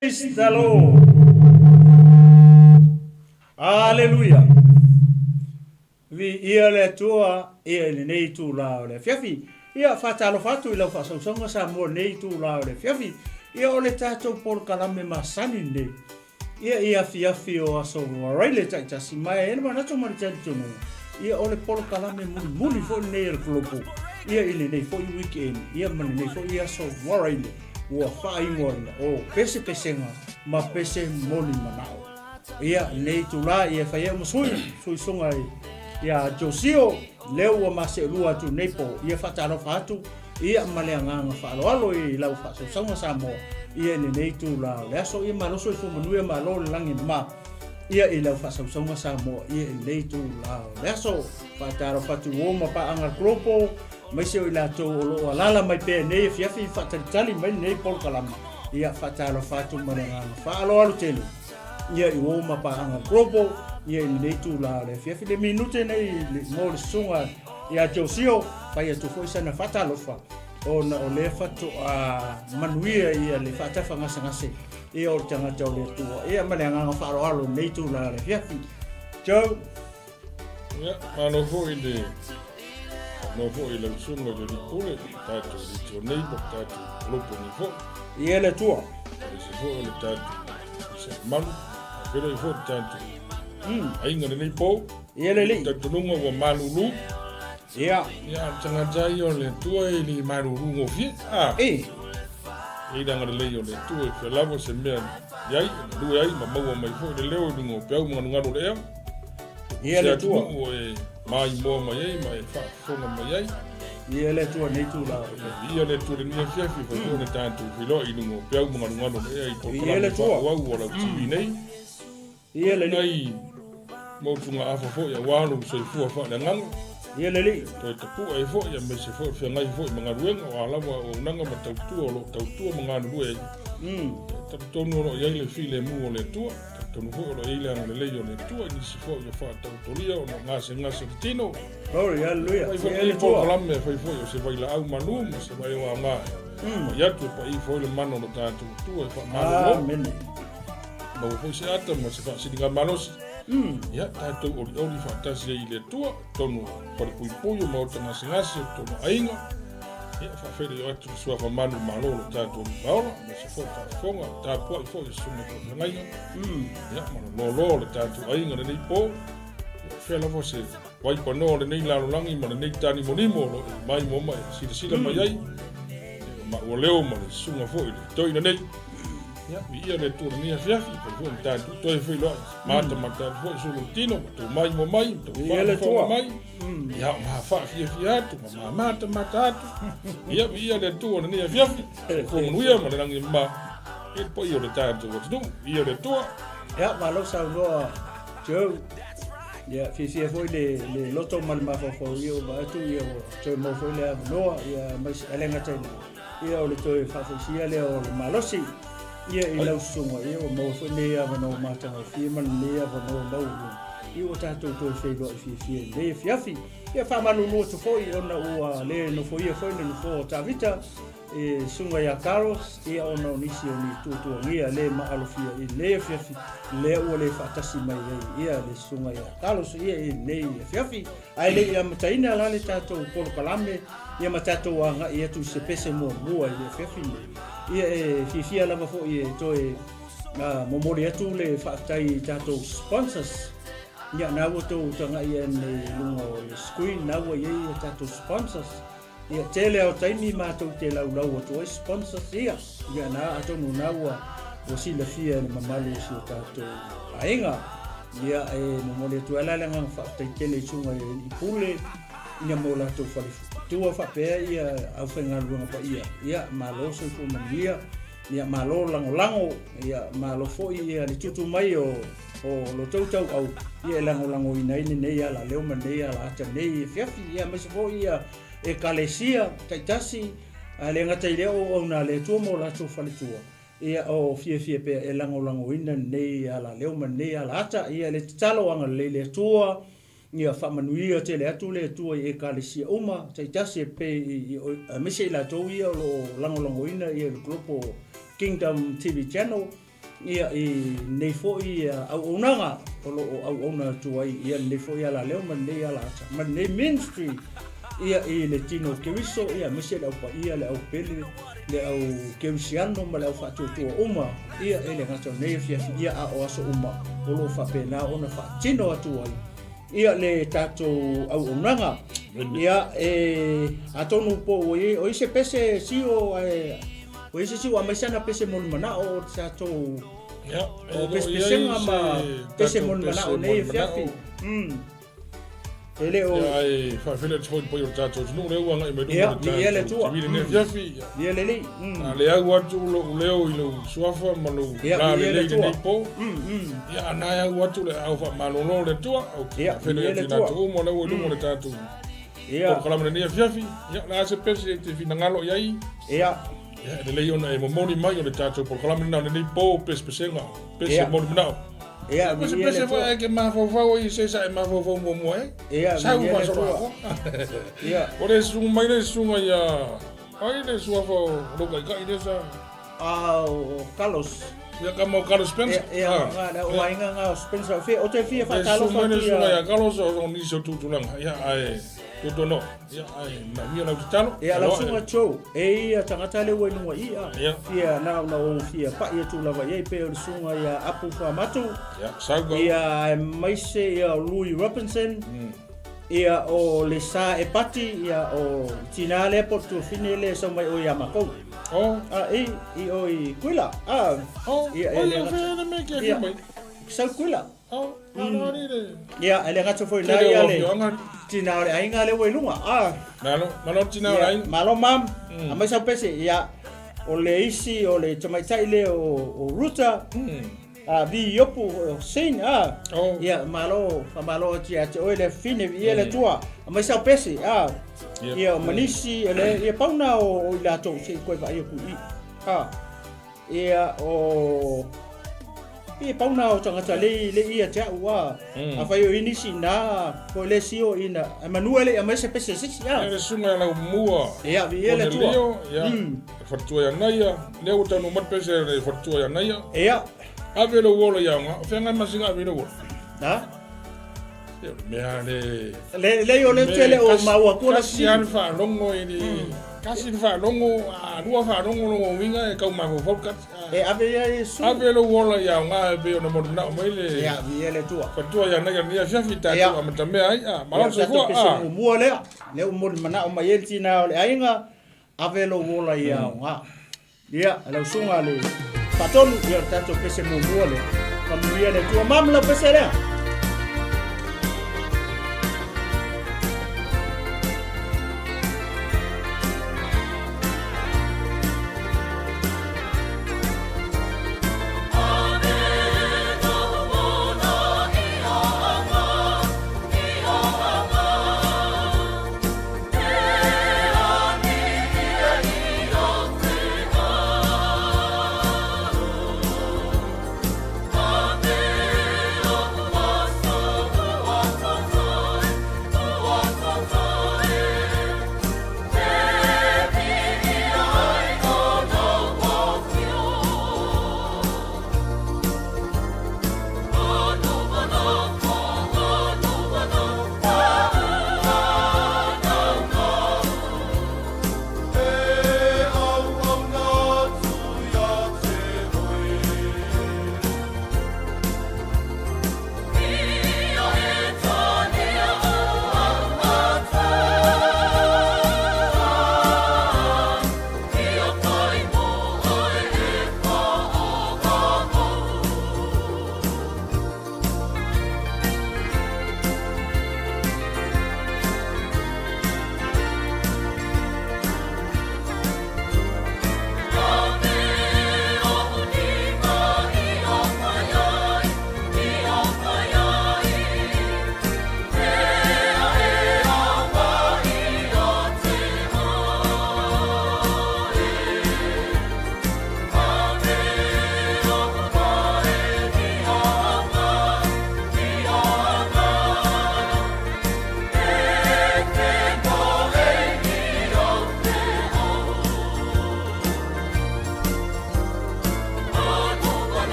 Praise the Lord. Hallelujah. Vi ia le tua ia le nei tu la le fiafi. Ia fatalo fatu ila fa songa sa mo nei tu la le fiafi. Ia ole tato por kalame masani nei. Ia fiafi o aso raile taita si mai ena mana to mari tato no. Ia ole por kalame muli fo nei le globo. Ia ile nei fo weekend. Ia mani nei fo ia so raile. Ua whai moina o pese pesenga ma pese moni manao. Ia nei tu la ia whaia masui sunga ia Josio leo ua mase lua tu nepo ia whataro whatu ia malea nganga whaaloalo i lau whasosanga Samoa ia nei tu la leaso ia maloso i fumanuia malo langi ma ia i lau whasosanga Samoa ia nei tu la leaso whataro whatu o ma pa anga klopo mai se o la to o lala mai pe nei fiafi fatalitali mai nei pol kalama ia fatalo fatu mananga faalo alu tele ia i o ma pa anga globo ia i nei tu la le fiafi le minute nei mo le sunga ia Josio fai tu foi sana fatalo fa ona o le fatu a manuia ia le fata fanga ngase ia o tanga tau le tu ia mananga faalo alu nei tu la le fiafi jo ia mano foi de no fo i le sunga de pule tato di tornei po tato lopo ni fo ia le tua se fo le tato se man pero i fo tato ai ngane nei po ia le li tato nunga wa malulu ia tanga jai o le tua i li malulu ngofi i danga le lei o le tua i fe lavo se mea iai lu ai ma maua mai fo le leo ni ngo peau mga ngaro le ia le tua mai mo mai mai fa fonga mai ia le tua nei tu la ia le tu ni fiafi fa ko ne tanto filo i no pe au mga ngano e ko ia le tua wa wa la tibi nei ia le nei mo tunga afa fo ya wa no se fu fa na ngang ia le li to te pu e fo ya me se fo fe ngai fo mga ruenga wa la wa o nanga ma tau tu lo tau tu mga no e tau tu no ya le file mu le tu tonu fo lo ile ang le yo le tu ni se fo yo fa tau toria o ngase tino glory hallelujah ia le tua kalame fai fo yo se vai la au manu ma se vai wa nga ya tu pa i fo le mano no tanto tu e fa mano amen ma fo se ata ma se fa se dinga manos ya tanto o fa tasi ile tua tonu por pui ma o tanga ngase tonu ainga ia fa fere yo atu so fa manu malo no tanto malo ma se fo fa fonga ta po fo so me ko ngai ya ma lo le tanto ainga nei po fe la fo se wai pa no le nei la langi ma nei tani monimo lo mai mo mai sila mai ai ma o leo ma sunga fo ile toi na nei ya mi ia le tu ni fiafi pe fo ta tu toi fo lo mata fo so lo tino tu mai mo mai tu ia le tua mai ya ma fa fiafi tu ma mata tu ia le tu ni fiafi fo no ia ma langi ma e poi io le tanto tu ia le tua ya ma lo sa lo jo ya fi foi le loto mal ma fo io ba tu io to mo foi le no ya mas elenga tena ia o le to fa fo sia le o malosi ia i lau sunga ia o mo foi le ava no mata fi man le ava no lau io tato to fe lo fi le fiafi ia fa manu no to foi ona o le no foi foi le no fo ta vita e sunga ya Carlos ia ona nisi ni tu ia le ma alofia i le fiafi le o le fatasi mai ia le sunga ya Carlos ia i le fiafi ai le ia mataina la le tato polo kalame ia matato anga ia tu se pese mo mua i le fiafi ia e fifia lava fo ia to e momori atu le fatai tato sponsors ia na wo to tanga ia le lungo le screen na wo ia tato sponsors ia tele au taimi matou te laulau atu sponsors ia na atonu naua o sila fia le mamalu si o tatou ainga ia e momole tu ala langa faataitele sunga i pule ia mo latou falitua faapea ia aufaigaluega pa ia malo so fu mania ia malo lango ia malo fo'i ia le tutu mai o lo tautau au ia lango ina nei ala leo manei ala ata nei fiafi ia mai fo ia e kalesia taitasi le ngata ile o na le tu mo la tu falitua ia o fie pe e lango ina nei ala leo manei ala ata ia le talo anga le tua ia fa manuia te le atu le tua e kalesia uma taitasi pe a mese la to ia lo lango ina ia le grupo Kingdom TV channel ia i nei fo'i au unanga o lo au ona tuai ia nei fo'i ala leo man nei ala ata man nei ministry ia i le tino kewiso ia mese le au pa ia le au pele le au kewisiano ma le au fa'atuatua uma ia e le ngata nei fiafi ia a o aso uma o lo fa'apena ona fa'atino atu ai ia le tatou au unanga ia atonu po o ise pese sio o ise sio amaisana pese mon mana o tatou o pese ma pese mon mana o nei fiafi ele o ai fa fele tfoi po yo tatou no le wanga i me do ia le tua ne fiafi ia le li le au atu lo leo i lo suafa ma lo la le le po ia na ia atu le au fa malolo le tua o fele le tatou mo le wo le tatou ia ko kala ne fiafi ia la se pese te finangalo ia ia le le ona e mo moni mai o le tatou por kala na ne po pese mo na ia mas pese foi que ma fofo i se sa ma fofo mo ia sa u so ia ore su mai le su mai ai le su fo lo ka i desa Carlos ia kamo Carlos Spencer ia o ainga Spencer o te fia fa talo fo ia Carlos o ni so tu lang ia ai to no ia ai na mi la talo ia la sunga cho ia tangata le wenu ia na o fia pa ia tu lava ia pe o sunga ia apu fa matu ia mai se ia Louis Robinson ia o le sa e pati ia o tinale porto finele so mai o ia mako i o i kuila ia ia sa kuila ia ele gato foi na ia le tina ole ainga le welunga malo tina ole ainga malo mam amai sa pese ia o le isi o le tomaitai le o ruta vi yopu sin ia malo tia o le fine ia le tua amai sa pese ia manisi ele ia pauna o ila to se ko va ia ku ia o e pauna o tanga le ia te ua a fai o inisi na ko le sio ina Emmanuel e mese pese sisi le sunga la mua ia vi ele tu ia fortua ya naia le o tanu mat pese le fortua ya naia ia ave lo wolo ya nga fenga masinga ave lo wolo me le yo le tele o maua ko la si alfa longo ini kasi fa longo lua fa longo winga e kau ma fo fokat ave ya su ave lo wola ya nga be ona mo na mo ile ya vi ele tu fa tu ya na ya fiafi ta tu ma tambe ai ma se fo o mo le o mo mana o mai tina le ainga ave lo wola ya nga ia la sunga le paton ya tanto pese mo le pa mo ile tu mam la pese le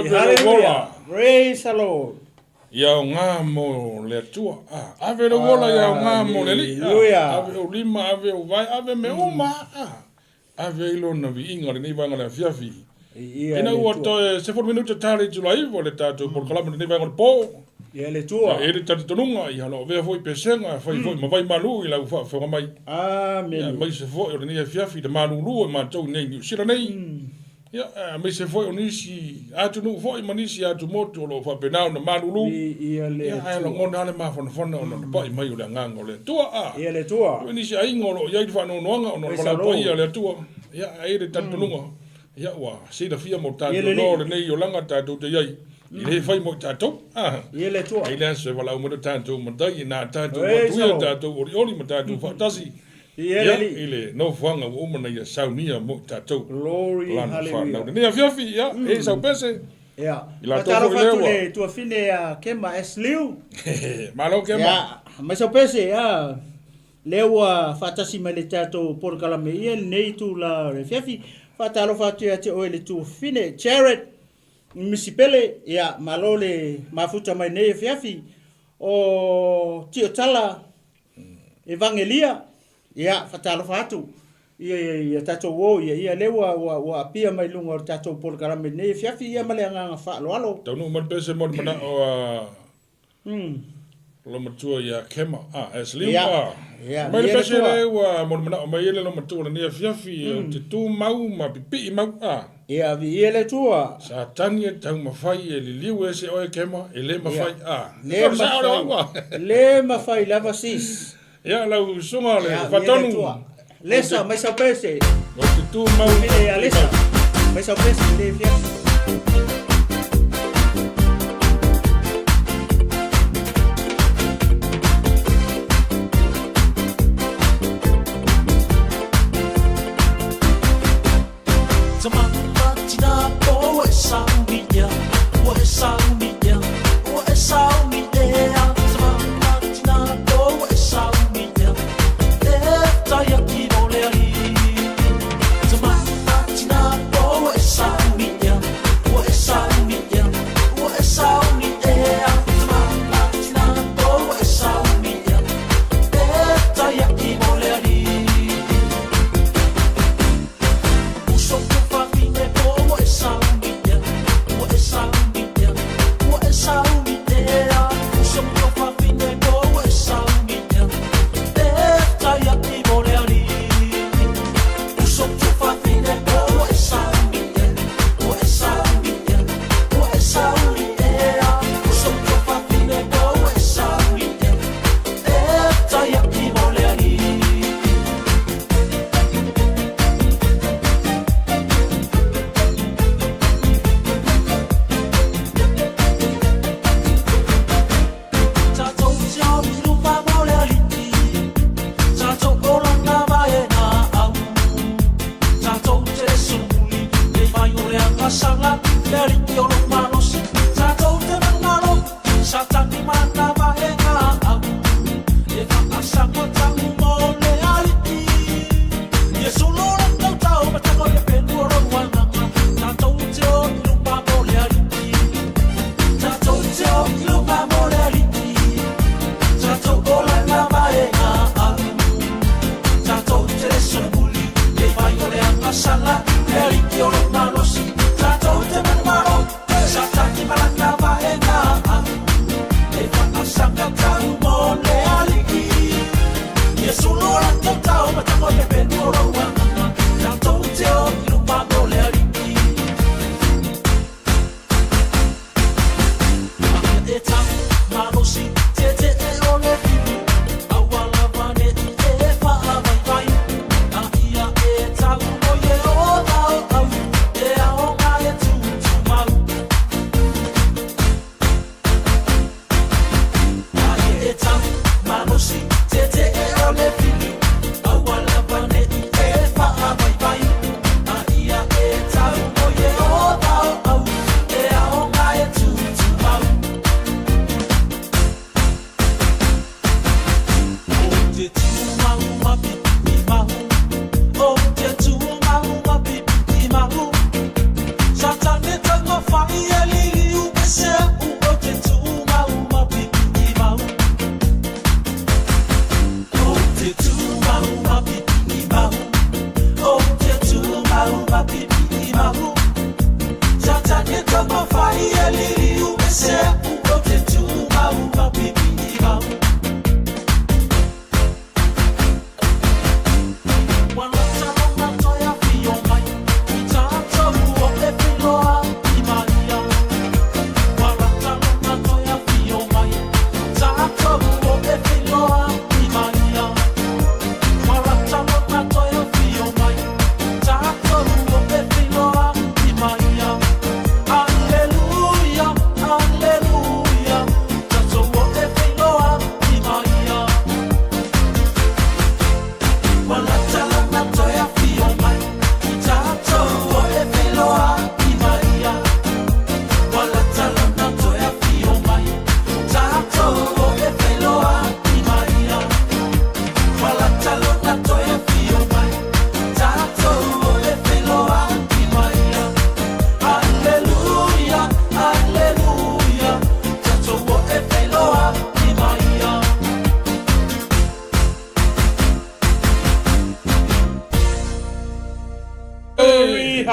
Hallelujah. Praise the Lord. Ia o ngā mo le atua. Ave le wola ia o ngā mo le li. Ave o lima, ave o vai, ave me uma. Ave ilo na vi inga le nei vanga le fiafi. Ina ua toe se 4 minuta tali tulai vo le tātou por kalama le nei vanga le pō. Ia le tua. E le tatu tonunga i halo vea foi pesenga, fai foi ma vai malu i lau wha mai. Amen. Mai se foi o le nei fiafi de malu lua ma tau nei ni sira nei. Ia, mai se foi o nisi atu nu foi ma nisi atu motu o lo wha penau na malu lu. Ia le tua. Ia, ai lo ngona ale ma fona o na pai mai o le nganga o le tua. Ia le tua. O nisi aingo lo iai wha no noanga o na wala pai o le tua. Ia, ai le tatu tonunga. Ia, wa, sida fia mo tatu no le nei o langa tatu te iai. I le fai mo tātou. Ia le tua. I le se wala umara tātou matai i nā tātou matuia tātou ori ma tātou whaatasi. Ia le li. I le no whanga o umana i a saunia mo tātou. Glory, hallelujah. Nea fiafi, ia, e sau pese. Ia. I la Pataro tofo i lewa. fatu le tua fine a kema esliu. Malo kema. Ia, mai sau pese, ia. Lewa whaatasi mai le tātou porokalame ia, nei tu la re fiafi. Whaataro fatu ia te oe le tua fine. Jared. Misipele, ia, malo le mafuta mai nei fiafi, o tio tala, evangelia, ia, whatalo whatu, ia tatou wo, ia lewa wa pia mai lunga o tatou polokarame nei fiafi, ia male anganga whaaloalo. Taunu marpese mo mana o lo matua ia kema. Es liwa. Ia, mai pese le wa mo mana o mai ele lo matua nea fiafi, o te tū mau, ma pipi mau, Ia vi ia le tua. Sa tani e tau mawhai e li liu e se oe kema, e le mawhai Le mawhai lava sis. Ia lau sunga le whatonu. Lesa, mai sau pese. O te tū mau. Ia lesa, mai sau pese le fiafi.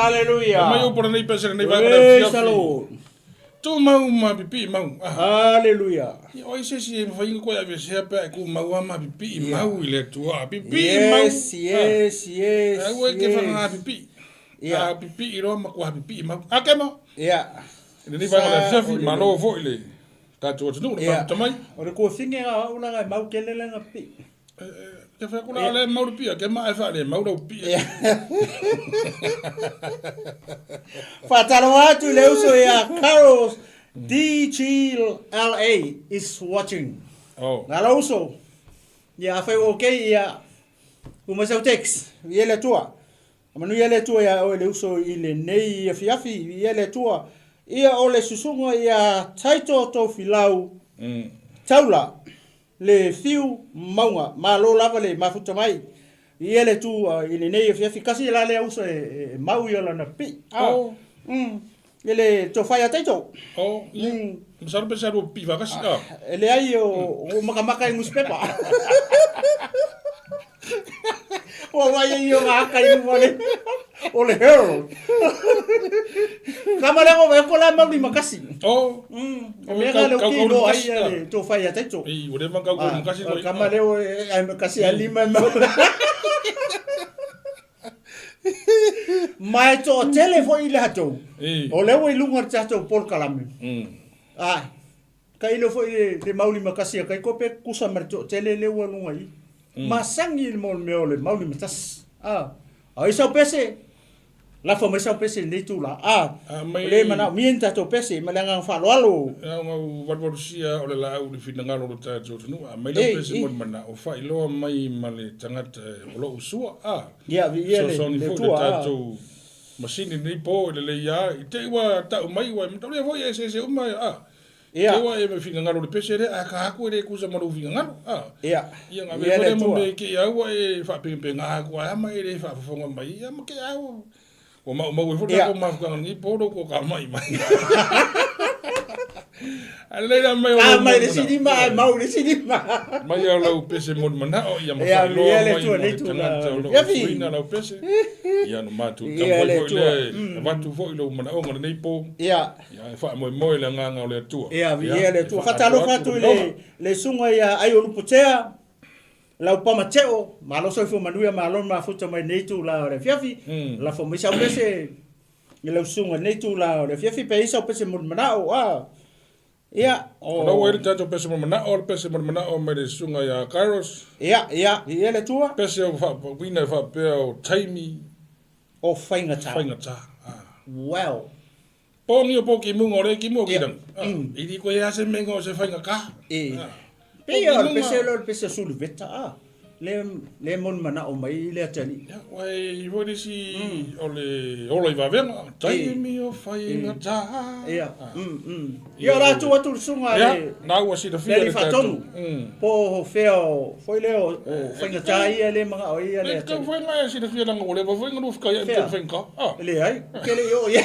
hallelujah. Mai o por nei pesa nei vai Praise the Lord. Tu mau ma pipi mau. Hallelujah. Oi se si fa ingo ko ya be se pa ku mau ma pipi mau ile tua pipi mau. Yes. Ai we ke fa ma pipi. Ya pipi iro ma ku pipi mau. Akema. Yeah. Ni vai ma se fi ma lo vo ile. Ta tu tu no pa tamai. Ora ko finge ga una ga mau kelele nga pi. Ke fa ku la le mau pi ke ma fa le mau pi. Fataloatu le uso ya Carlos DGLA is watching. Oh. Ngala uso. Ya fa okay ya. Uma seu text. Yele tua. Manu yele tua ya o le uso ile nei ya fiafi yele tua. Ia o le susunga ya taito to filau. Taula le fiu maunga ma lo lava le mafuta mai. Iele tu ile nei fiafi kasi la le uso mau yo la na pi. Oh. Ele to faya taito. Oh. Besar besar o pi vakas. Ele ai o makamaka i muspepa. O vai yo ga kai mole. Ole hero. Kamala ko ko la mau ni makasi. Oh. Mega le ki lo ai to faya taito. I ore manga ko makasi lo. Kamale o ai makasi alima mau. Mai to telefone ile hato. O le we lunga tato por kalame. Ai. Kai lo foi de mauli makasi kai ko pe kusa merto tele le wa lunga i. Masangi mo le mauli matas. Ai sa pese. La fo sa pese le tu la. Le mana mienta to pese malanga fa lo alo. Wat wat sia o le la u fi nga lo ta jo no. Mai le pese mo mana o fa ilo mai male tangat o lo usua. Ya le tu masini ni po le ya i te wa ta mai wa mto le foi ese uma ia wa e me finga ngalo le pese re a ka ku re ku sa maru finga ngalo ia nga me mo me ke ya wa e fa pe nga ku a mai re fa fonga mai ya mo ke ya o ma mo fo ko ma ka ni po ko ka mai ale la mai o mai le sidi ma mau le sidi ma mai ya lo pese mo mana o ya mo fa lo mai ya fi na lo pese ya no matu tambo le vatu fo lo mana o ngone po ya fa mo le nga le tu ya le tu fatalo fatu le sunga ya ayo luputea la pa mateo malo so fo manuia malo ma futa mai nei tu la re fiafi la fo misa pese le sunga nei tu la re fiafi pe isa pese mo mana o ia o no we tanto pese mo mana o me le sunga ya Carlos ia le tua pese o fa wina fa pe o taimi o faingata wow pongi o poki mungo re ki mo kidan i di ko ya se mengo se fainga ka Pia pese sulu veta le mon mana o mai le atali. Ya wai vodi si ole va venga tai mi o fainga ta. Ya. Ya la tu sunga le. Na wa si da fia le fatonu. Po feo foi le o fainga ta ia le manga o ia le. Ka foi mai si da fia na ngole va foi ngulu fika ya tu fainga. Le ai ke le yo ya.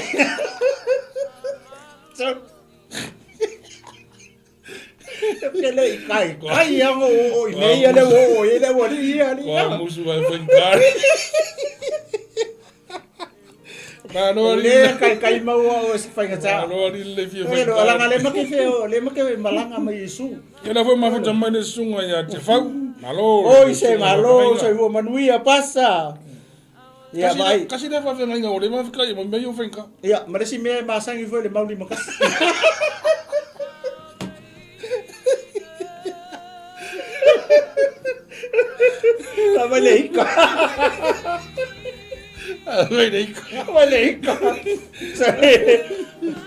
Kele kai yang o nei ele o ele o ali ko musu vai fancar mano le kai mau o se fai ngata mano le fia fancar pero ala le make feo le make malanga mai su ela foi ma futa mai sunga ya te fau malo oi se malo se o manuia passa ya vai kasi da fa venga o le ma fika mo me yo fancar ya maresi me masangi foi le mauli makas Malika.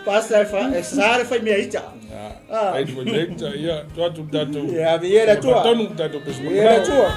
Passa sare fai mia ita. Ai foi leita ia tu tanto. Ya viera tua. Tanto tanto pessoa. Viera tua.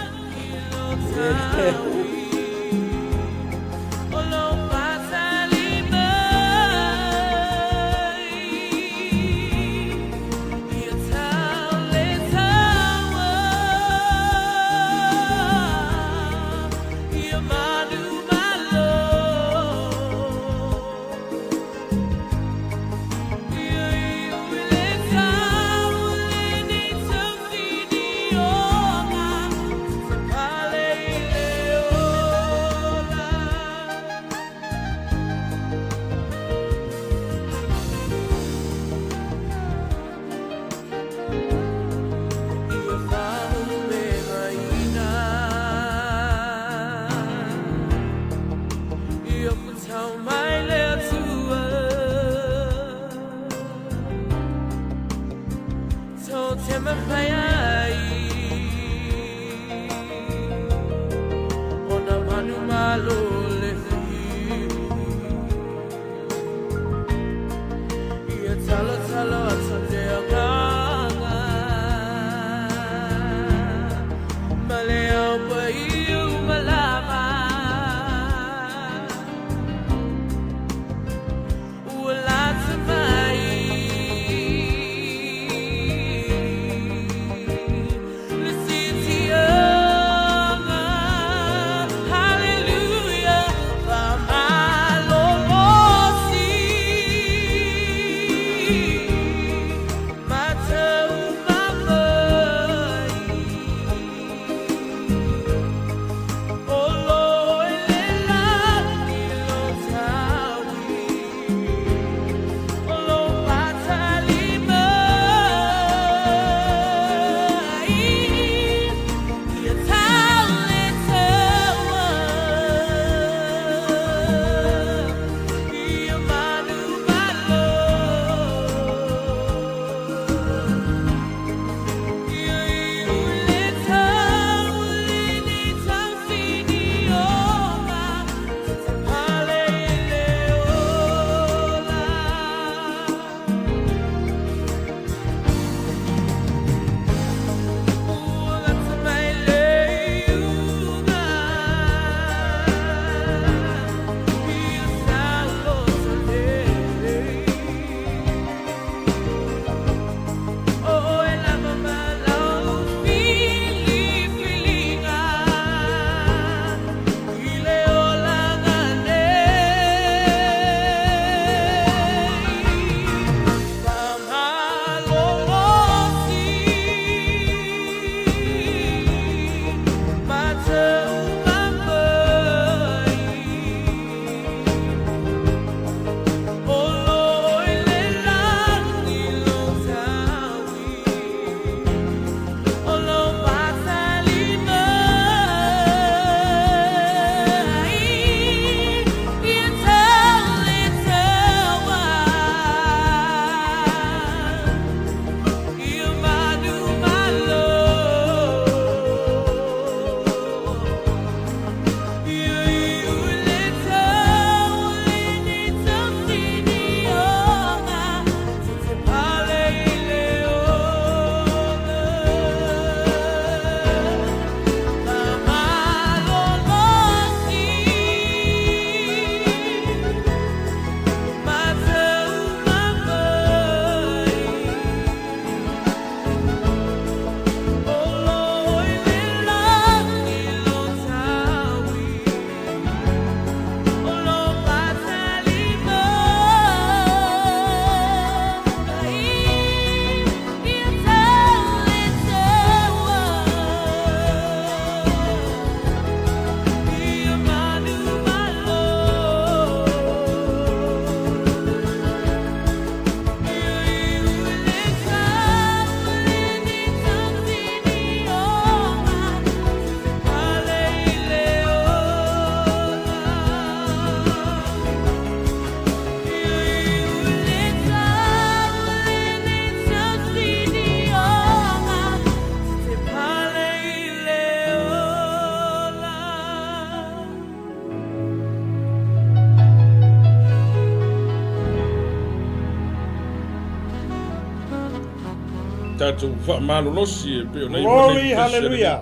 Tātou whamalolosi e peo nei Glory, hallelujah.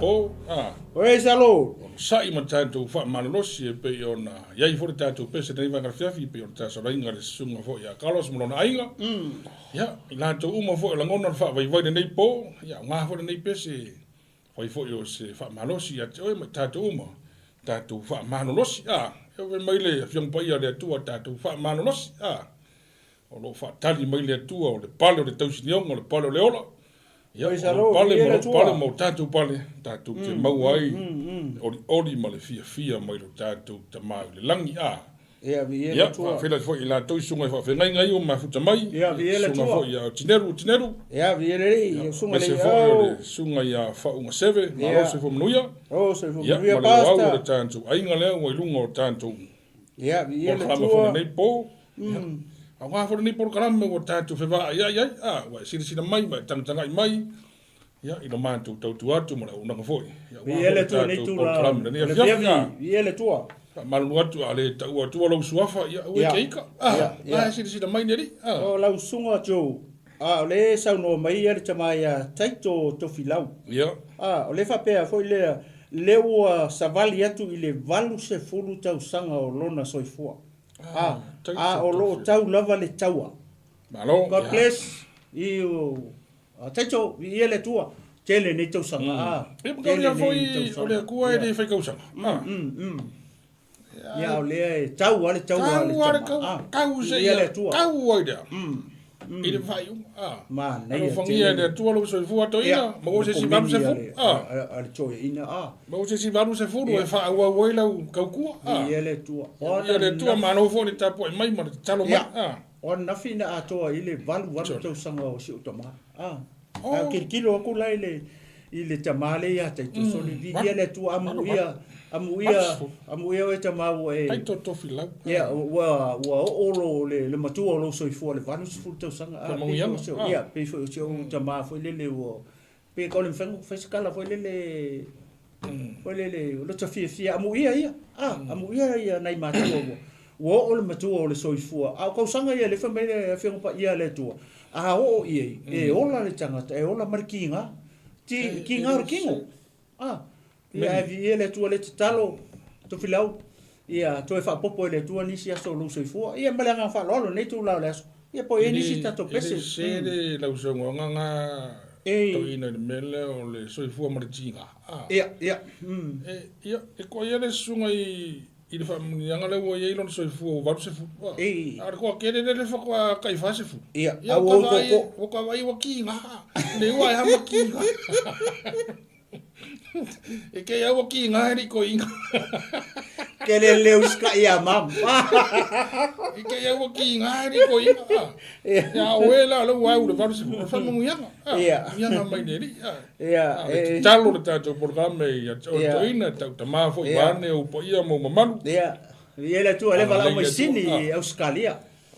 Ah, Praise the Lord. sai ma tātou whamalolosi e peo na iai fore tātou pese nei wangarafiafi peo na tāsa rainga le sunga fo ia kalos mlona ainga. Ya, la tātou uma fo la ngona wha vai vai nei po, ya ngā fo nei pese vai fo yo se whamalolosi ya te oi ma tātou uma. Tātou whamalolosi, e we maile fiong paia le atua tātou whamalolosi, o lo whaatali maile atua o le pale o le tausinionga o le pale o le ola. Ya, pale mo tātou pale, tātou te mau ai, ori ma le fia mai lo tātou te mau le langi, Ia vi ele Ya, tua. whawhila fo i la toi sunga i whawhengai ngai o mafuta mai. Ia vi ele Sunga tua. fo i a tineru. Ia vi ele i sunga Mese le fo i o au. le sunga i a whaunga seve, Ia. malo se fo mnuia. Oh, se fu Ya, via ma le au o le pasta. tātou, ainga lea o i lunga o tātou. Ia vi O ele kama fo tua. nei po. Nga fo ni por karam mo tatu fe va ya wa sina mai ba tanga mai ya ino man tu atu mo una ko foi ya ele tu ni tu la ele tu malu atu ale ta ua tu lo suafa ya we keika sina mai neri o la sunga jo le sa no mai ele chama ya taito to filau ya o le fa pe foi le ua savali atu ile valu se fulu tau sanga o lona soifua o lo tau lava le taua malo God bless you taito ele tua tele ne tau sanga e ko ya foi o le kua e fai kau sanga ya o le tau ale tau kau se ele tua kau oi da ile vai ma nei fangia de tua lo soifua to ina mo se si balu se fu ale toi ina mo se si balu se fu e fa wa wela kau kua ele tua ele tua ma no fo ni tapo mai ma talo ma on na fina atoa ile valu tau sanga o si utoma kilo ko la ile tamale ya te so le vi ele tua amuia e tamau e ai to fila ya wa olo le matua lo so fo le valu fu tau sanga ya pe fo o tama fo le o pe ko le fengo fescala fo le lo tafia amuia ya nai matua wo le matua le so fo ko sanga ya le fa me fe pa ia le tua o e ola le tangata e ola markinga ti kinga kingo ia vi ele tua le talo to filau ia to fa popo le tua ni sia so lo so fo ia malanga fa lo nei tu la le ia po ni si tato pese se de la uso nga to ina de mele o le so fo markinga ia e ko ia le sunga i le familianga le wo ye lon so fu va se fu ar ko kere le fa ko kai fa se fu ia o ko vai o ki nga le wa ha ma ki e ke ya o ki nga ri ko inga ke le uska ia mam e ke ya o ki nga ri ko inga ya wela lo wa u va se fu fa mo yanga yanga mai ne ia talo le tato programa ia to ina ta ma fo bane o po ia mo mamalu ia ele tu ale vala mo sini Australia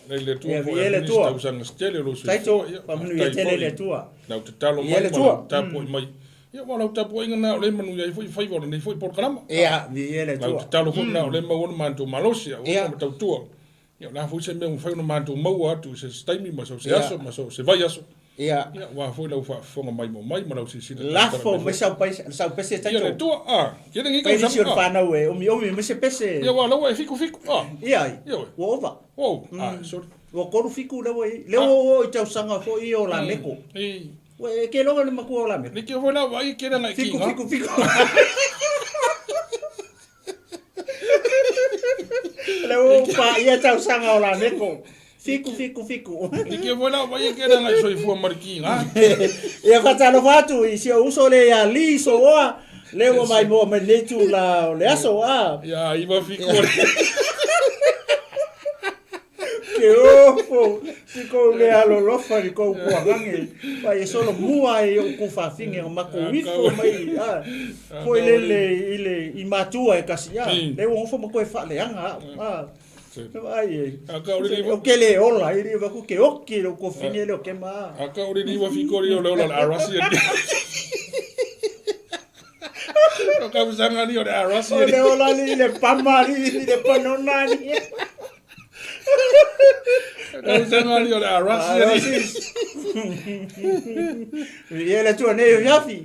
le tu po ele tu usanga stele lo so taito pa manu ia tele le tu na te talo mai ta po mai ia wala ta po inga na le manu ia foi foi vole nei foi programa ia ele tu talo fo na le mo wona manto malosia o mo ta tu ia na fo se me un foi no manto mo atu se staimi ma so se aso ma so se vai aso ia wa foi la fa fonga mai mo mai ma la si la fo me sa pese taito ia tu ia ngi ka sa fa na we o mi me se pese ia wala we fiku ia wo ova so wo ko fiku le we le o tau sanga fo i o la meko we ke lo le maku o la meko ni ke vola vai ke na fiku le o pa ia tau sanga o la meko fiku ni ke vola vai ke na so i fu markinga ia fatalo fatu i si uso le ya liso oa le o mai mo me le tu la le aso ya iba fiku ke ofo siko le alo lofa ni ko kuangange pa e solo mua e ku fa finge ma ko wifo mai ko ile i matua e kasia le o fo mo ko fa le anga ai o ke le ola iri va ku ke oki lo ko finge lo ke ma aka ori ni wa fikori o lo la arasi o ka usanga ni o la arasi le ola ni le pamari ni le panonani usanga ni o la arasi ele tu ne yafi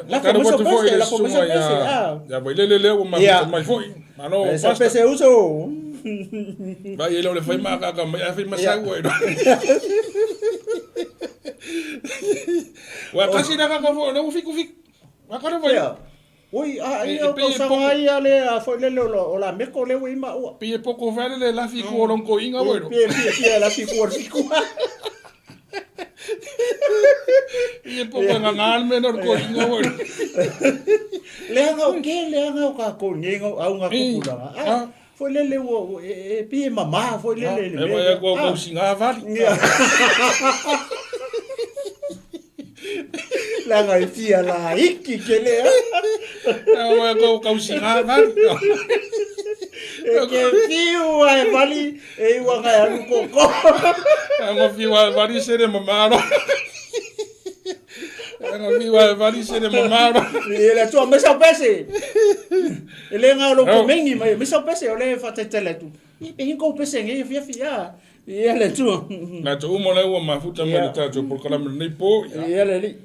la comisión ya bailele o mai foi mano esa pese uso vai ele le fai ma ka mai fai ma sa go wa kasi na ka fo no fiku wa ka vai oi ko sanga ia le foi le o la meko le wi ma pi poco vale le la fiku o lonko inga bueno pi la fiku e poco ngal menor ko inga bueno le anga o ka ko ningo au nga kupula foi le o pi mama foi le e ko singa vale la ngai fia la iki kele ko singa vale que fiu ai vali E wanga ya ko. Anga fiwa vari sere mamaro. Anga fiwa vari sere mamaro. Ele tu me sa pese. Ele nga lo ko mengi mai me sa pese ole fa tetele tu. I pe ko pese nge fia. Ele tu. Na tu mo le wa mafuta me tato por kala me po. Ele li.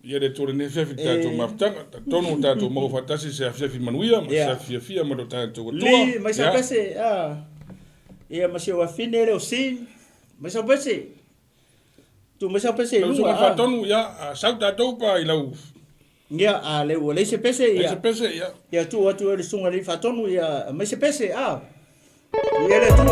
Ia de tore ne fefi tato maftanga, tonu tato mo fatasi se fefi manuia, ma se fia mo tato tua. Li, mas sa pese, ia ma se wa fine le o si, mas sa pese. Tu mas sa pese lu. Lu fa tonu ia sa tato pa i lau. Ia a le o le se pese ia. Se pese ia. Ia tu le sunga le fa tonu ia, mas se pese Ia le tu.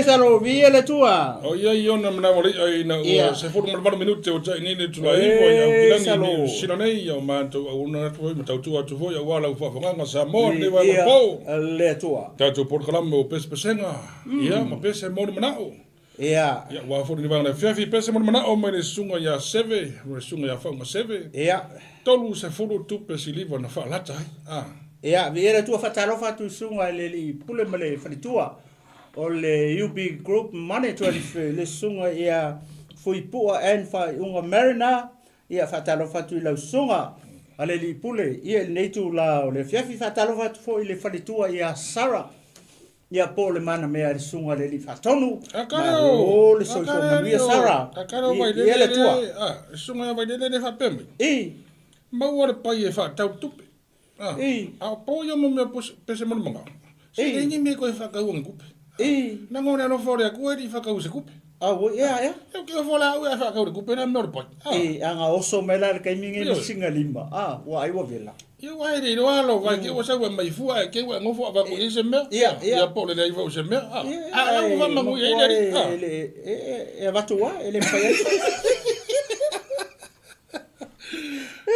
Salo via le tua. O ia ona mana wale ai na o se foru mana minuto o tai nene tu lai o ia kilani ni sino nei o manto o na tu mo tau tu foi o wala fa fanga sa mo le va po. Le tua. Tato por kalam o pes pesenga. Ia ma pes mo mana o. Ia. Ia wa fo ni vanga fiafi pese mo mana o mai le sunga ya 7, le sunga ya fa 7. Ia. Tolu se fulu tu pesi liva na fa lata. Ia, viera tua fatalofa tu sunga le pule male falitua. O le UB Group Money Transfer le sunga ia fui pua en fa unga Marina ia fatalofa tu la sunga. Ale li pule ia nei tu la o le fiafi fatalofa tu fo ile falitua ia Sara. Ia po le mana mea le sunga le li fatonu. Akaro. Le soifo manuia Sara. Akaro vai Ia le tua. Sunga vai le fa peme. Mau le pai e fa tau tupe. A po yo mo me pese mo manga. Se ni me ko fa ka un kupe. Na ngona no fore ku e fa ka u se kupe. Ia. Eu que vou lá, eu fa ka u kupe na me pai. Anga oso mela le kaimingi ni singa lima. Wa ai wa vela. Eu ai ri no alo vai que o sa wa mai fu ke wa ngo fu va ko ise me. Ia po le dai va se me. Eu va mangu e va tua ele pai.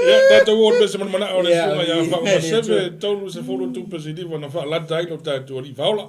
Ja, dat de woord best mana o le sunga ya fa ma sebe tolu se folo tu positivo na fa la dai no ta tu ri vaula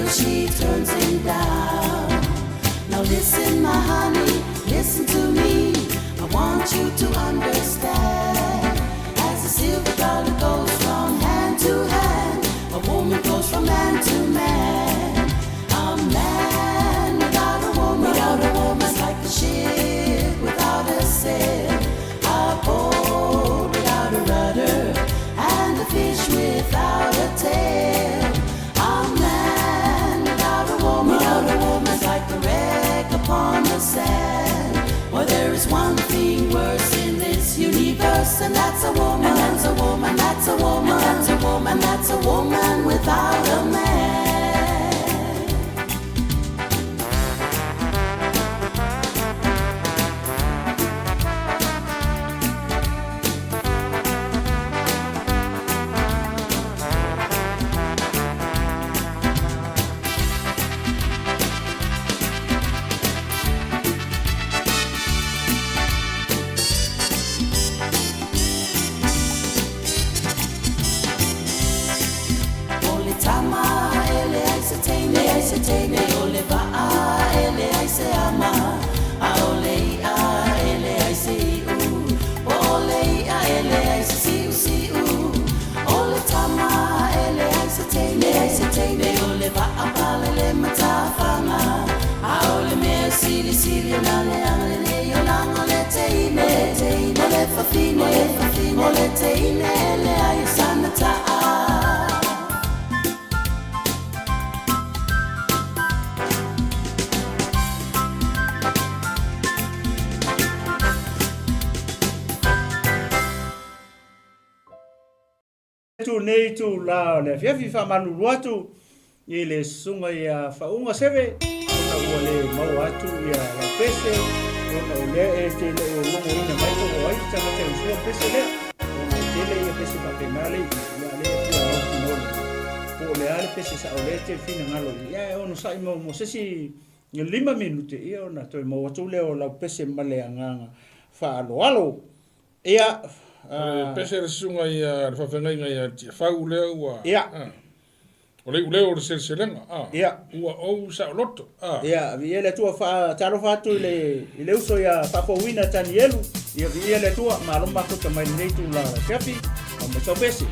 She turns him down. Now listen, my honey, listen to me. I want you to understand. As the silver dollar goes from hand to hand, a woman goes from man to man. A man without a woman is like a ship without a sail, a boat without a rudder, and a fish without a tail. On the sand, well, there is one thing worse in this universe, and that's a woman, and that's a woman, that's a woman, that's a woman, that's a woman without a man. Tu nei tu la le fiafi fa malulu atu i le sunga ia faunga seve ona ua le mau atu ia la pese ona ule e te le o longo ina mai ko ai tanga te usua pese le ona te le ia pese pa penale ia le ia o kinole po le ale pese sa o le te fina ngalo ia ono sa mo sesi 5 minute ia ona toi mo atu le o la pese male anganga fa alo ia pese le sunga ia le whawhengai ia tia whau leo ua. Ia. O leo le selselenga. Ia. Ua o sa loto. Ia, ia le tua taro whatu i le uso ia whapawina tani elu. Ia le tua maroma kuta mai nei tu la fiafi. O me sau pesi.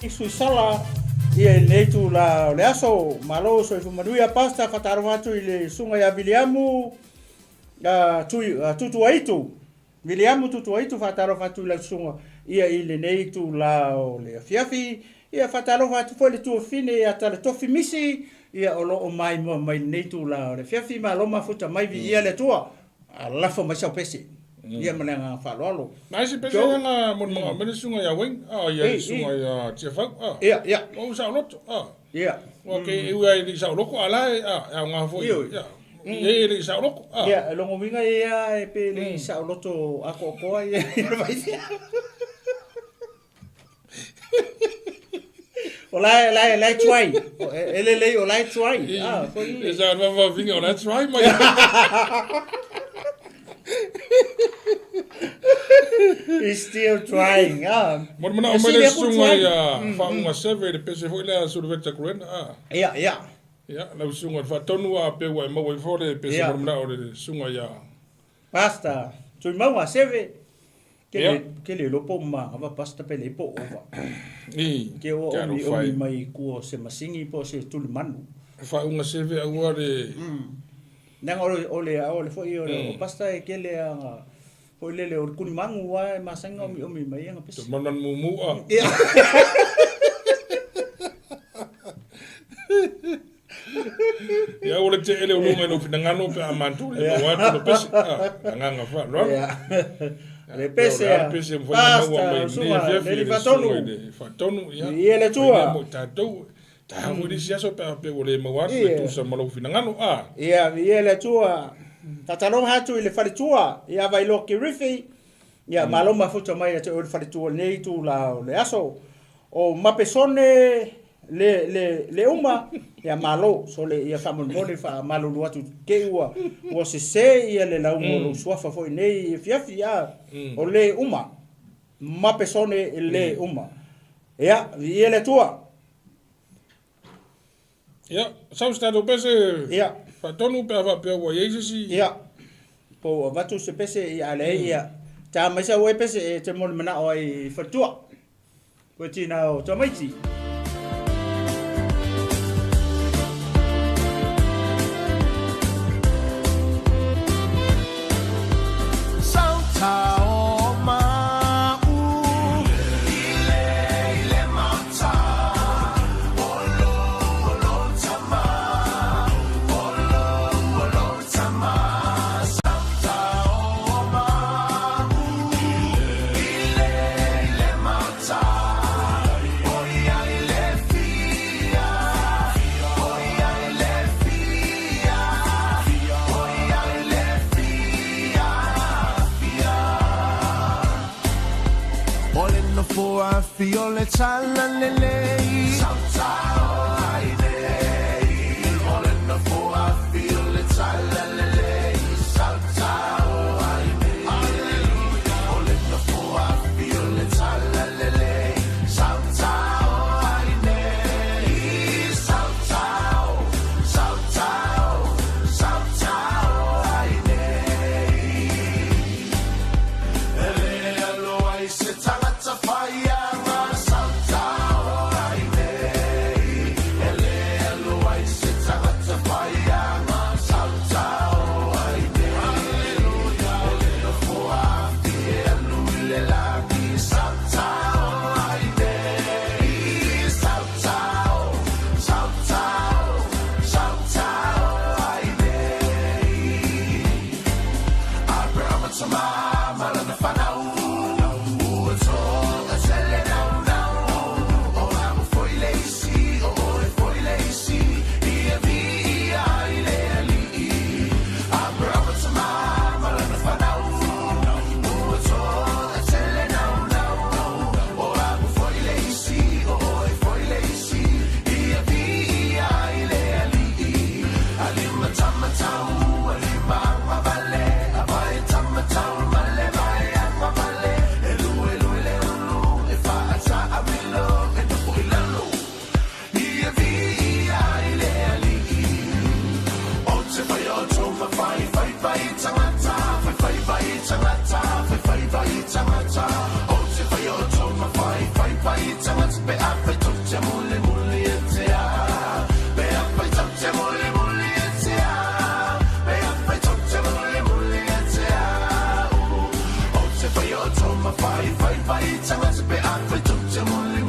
Isu sala ia nei tu la le aso malo so fu manuia pasta fataro watu ile sunga ya Williamu tutu aitu Williamu tutu aitu fataro watu ile sunga ia ile nei tu la le fiafi ia whatalofa atu fo le tua fine ia tala tofi misi ia o loo mai mo mai nei tu la le fiafi ma loma futa mai vi ia le tua alafa mai sau pese ia mananga whaloalo Nai si pese nga mon mga mene sunga ya weng ia sunga ya tiafau ia o sa loto ia ok eu ai li sa loko ala ya nga fo ia e li sa loko ia longo winga ia e pe li sa loto ako koa ia vai Olai try. Ele olai try. Foi. Já vai vir olai try, mas. He's still trying. Mas não, mas ele sunga ya, fa uma serve de pese foi lá sur veta cruen. Ja. Ja, nou sunga fa tonu a pe wa mo foi de pese mas não de sunga ya. Basta. Tu mau a serve. Que le lopo ma ava pasta pele po ova. Que o omi mai kuo se masingi po se tuli manu. Fa unha seve agora de Nang ole foi o pasta e que le anga foi le o kuni mangu wa masanga omi mai anga pesa. Manan mumu Ya ole te ele o lunga no pinangano pe amantu le wa to pesa. Nganga fa, no? Le pese basta suma le fatonu ya e ele tua ta mo di sia so pe ole mo wa tu sa malo finangano ia ele tua tatalo hatu ile fali tua ia vai lo ki rifi ia malo mafuta mai te ole fali tua nei tu la le aso o mapesone le uma ia malo so le ia fa mon fa malo lu atu ke wa se ia le la umo suafa foi nei fiafia o le uma ma persone le uma ia le tua ia sau sta do pese ia fa tonu pe va pe wa yesi ia po va tu se pese ia le ia ta mai sa we pese te mon mana o ai fatua ko tina o to mai ti Feel le chala le le salta ai nei ole no fo a feel le chala le le salta ai nei ole no fo a feel le chala le le salta ai nei salta ai nei ele lo ai se tala fire Fight, tell us be up, we took the money,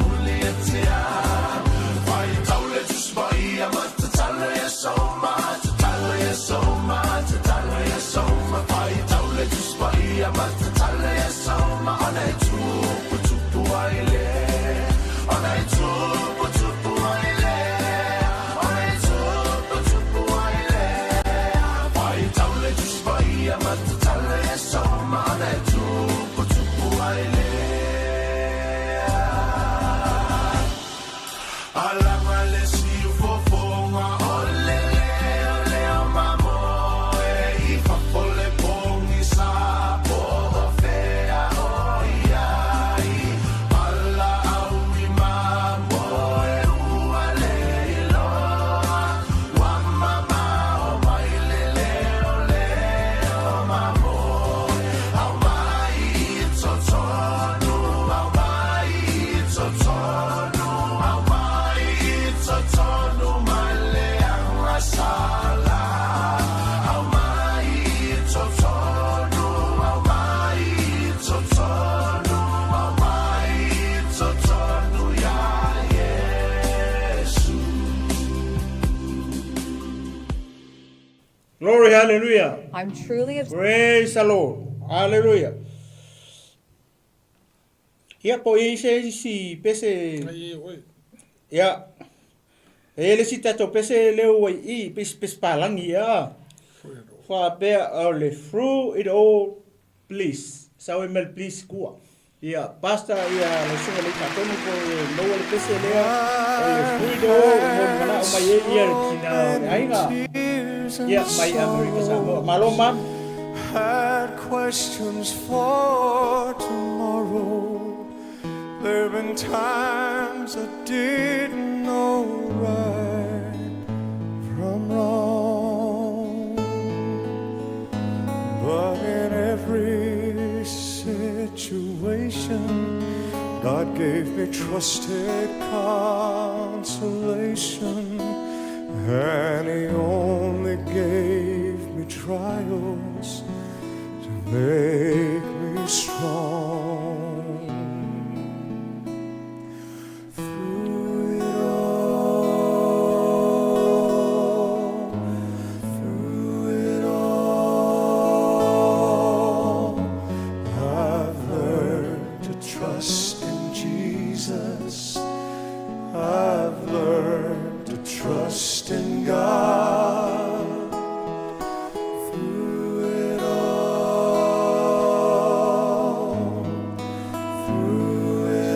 ia matatale e sauma ona e tupu ai le ona e tupu ai le ona e tupu ai le vai taule just vai ia matatale e sauma ona e tupu ai le alanga le si fofonga ole ole o mamo e I fafole pongi sa po fea o iai alla au mi mamo e ua le iloa wa mama o mai le o mamo au mai totonu au mai totonu au mai totonu mai le anga sala au mai totonu au mai totonu au mai totonu ya Yesu. Glory, hallelujah. I'm truly obsessed. Praise the Lord. Hallelujah. Ia po I se si pese Ai, oi. ia. Ele si tato pese leo I pes palangi ia. Fa be all through it all please. Sao mel please kua. Ia pasta ia le sunga le tatono ko no le pese lea. Ole through it all mo mana o mai ia kina ai nga. Ia mai America sa maloma. Had questions for tomorrow. There've been times I didn't know right from wrong, but in every situation, God gave me trusted consolation, and He only gave me trials to make me strong. Through it all, I've learned to trust in Jesus. I've learned to trust in God. Through it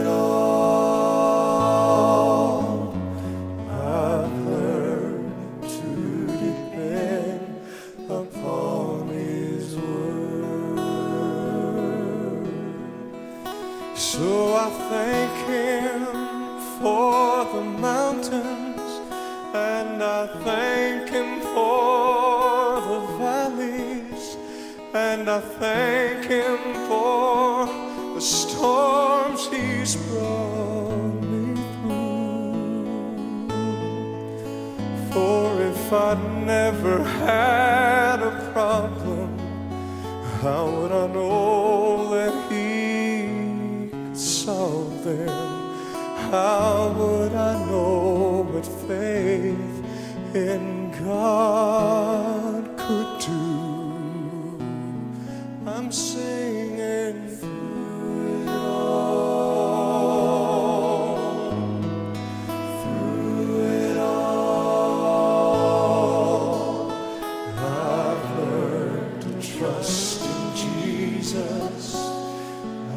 all, I've learned to depend upon His word. So I thank Him for the mountains, and I thank Him for the valleys, and I thank Him for the storms He's brought me through. For if I'd never had a problem, how would I know that He could solve them? How would I know what faith in God could do? I'm singing through it all, through it all. I've learned to trust in Jesus.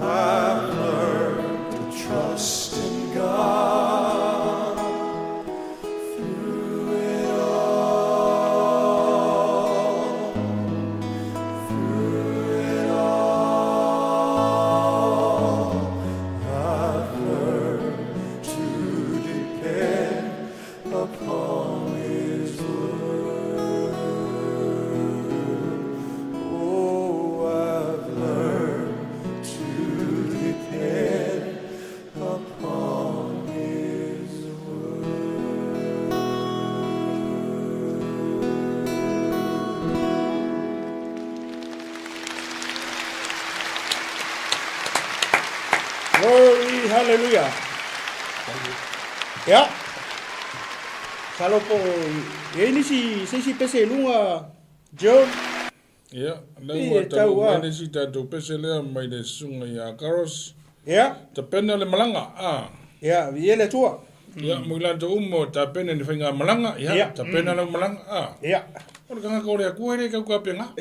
I've learned to trust in God. Through it all, through it all, I've learned to depend upon His word. Oh, I've learned to depend upon His word. Glory, hallelujah. Ya. Kalau po ini si pese lunga John Ia, nau tau ane si tātou peselea mai le sunga ia karos. Ia. Ta pena le malanga, Ia, vi ele tua. Ia, mula to umo ta pena ni whainga malanga, ia, ta pena le malanga, Ia. Ora kanga kore a kuere kau ka penga,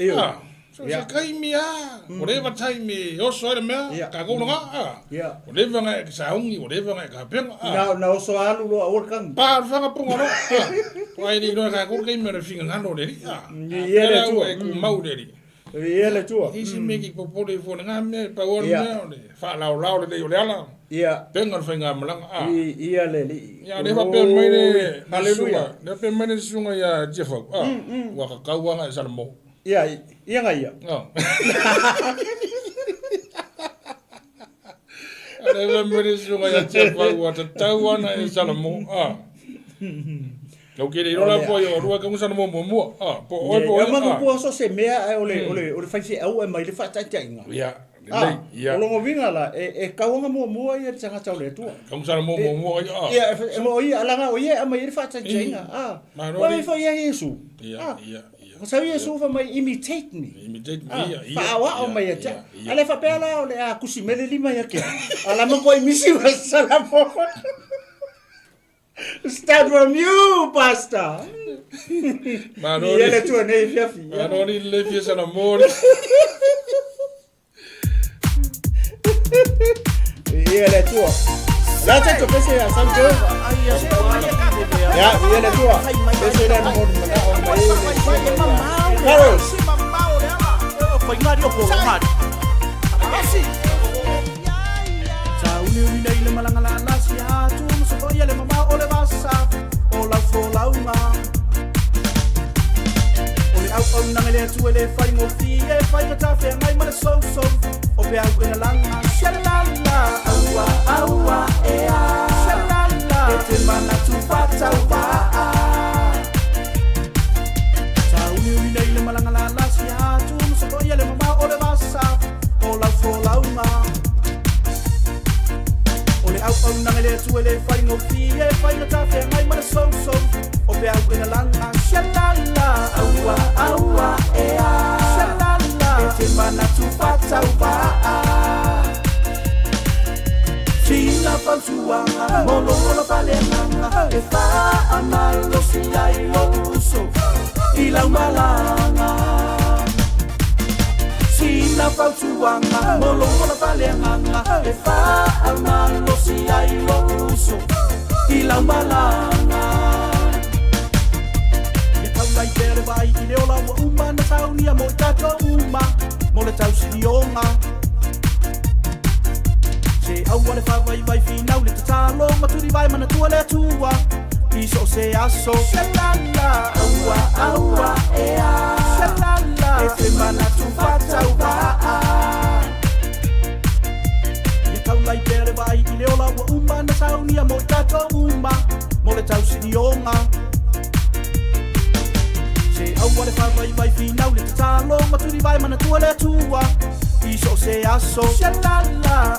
So sa kaimi whatever time oso ere mea, ka kounanga, whatever ngai sa hungi, whatever ngai ka penga, Na oso alu lo awar kang. Pa, whanga punga no, Wai ni no ka kore kaimi ane whinga ngano reri, Ni ele tua. E ku mau reri. Vi ele tua. Isi meki po pole fo nga me pa wona me fa lau le o le ala. Ia. Penga whainga malanga Ia le li. Ia le fa pe mai le haleluya. Le pe mai le sunga ia Jefa. Wa ka kauanga e salmo. Ia, ia nga ia. Le pe mai le sunga ia Jefa wa ta tauana e salmo. Kau kere rola po yo rua ka musa mo mo po oi po ma mo so se mea ole fai se au mai le fa ta tinga ia ia lo vinga la e kaunga mo ia tanga tau le tu ka musa mo ia mo ia alanga o ia mai le fa ta tinga wa fa ia Yesu ia ko sa Yesu fa mai imitate me ia fa wa o mai ta ale fa pela ole a kusimele lima ya ke ala mo ko imisi wa salamo. Start from you, Pastor. Manoni le tua nei fiafi. Manoni le fie sana mori. Le tua. La tanto pese a San Joe. Ya, le tua. Pese la mori na o mai. Carlos. Foi ngario po ngat. Asi. Sa uni nei le malanga la nasia tu so ko yele mama ole basa ola fo lauma. Ole au nangale tu ele fai mo fi e fai ta fe mai mala so o pe au ina langa shalala awa ea shalala te mana tu fata wa. Sa uni nei le malanga la nasia tu so ko yele mama ole basa ola fo lauma. Au nangale tu ele fai no fi e fai na ta fe mai mara so o pe au ina langa shalala awa ea shalala te mana tu fata wa Fina pansuanga molo palenanga e fa amalo si ai lo uso ila malanga Sina pautuanga, molo palenanga e fa amalo si ai lo uso ila malanga e tau lai tere vai i leo lawa uma na tau nia mo tato uma mo le tau sinionga se au wane vai finau le tatalo maturi vai mana tua le tua iso se aso shalala awa ea shalala e te mana tu fata wa e tau lai tere vai i leo lawa uma na tau nia mo tato uma mo le tau sinionga se au wane vai finau le tatalo maturi vai mana tua le tua iso se aso shalala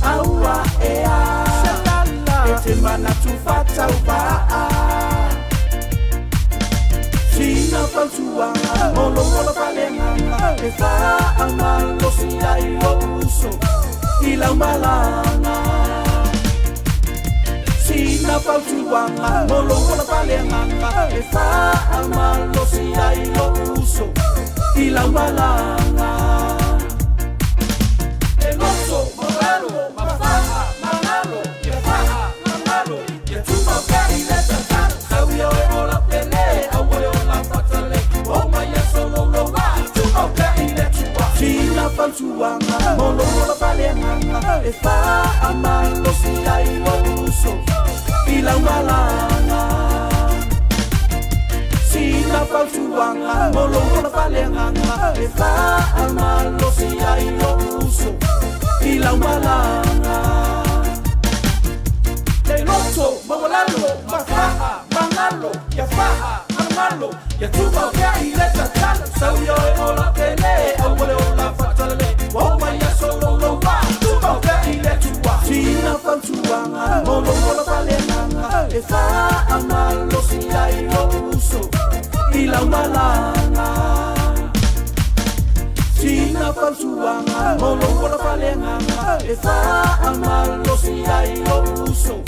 awa ea shalala e te mana tu fata wa Sina pansuanga molo palenanga e fa amalo si ai lo uso ila malanga Sina pansuanga molo palenanga e fa amalo si ai lo uso ila malanga El oso moralo mafaha manalo ya faha manalo ya tuma kari leta tan Sauyo e ola pele awole ola fatale o maya solo lo va tuma kari leta Sina pansuanga molo palenanga e fa amalo si ai lo uso ila malanga Sina pansuanga molo palenanga e fa amalo si ai lo uso ila malanga Le loto mawalalo mafaha mangalo ya faha mangalo ya tuba ya ileta tan sauyo e ola pele awole ola fatale wa ya solo lo wa tuba ya ileta Sina pansuanga molo palenanga e fa amalo si ai lo uso ila malanga e whaamalosi ai o uso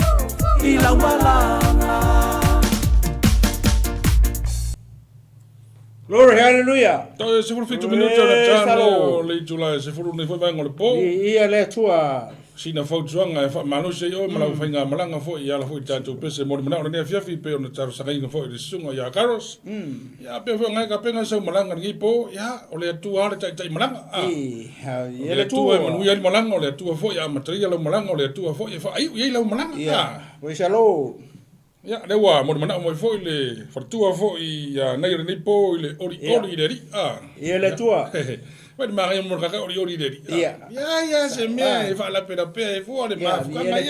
I lau malanga. Glory, hallelujah. Tau se fulu fitu minuto na tano le July se fulu ne foi vai ngole po. Ia le tua. Sina fau tuanga e malo se o malau fainga malanga fo ia la fo tatu pese mo mana ona ne fiafi pe ona taru sakai fo i sunga ia karos. Ya pe fo ngai ka penga sa malanga ngi po ya ole tu ara tai malanga. Ia le tu e manu ia malanga ole tu fo ya materia lo malanga ole tu fo ia fa ai ia lo malanga. Ia. Oi salo. Ya le wa mo mana mo fo le fortua fo i nei re po le ori le ri. Ia le tua. Wait ma re mo ka ori le ri. Ya se me fa la pera pe fo le ma ka mai.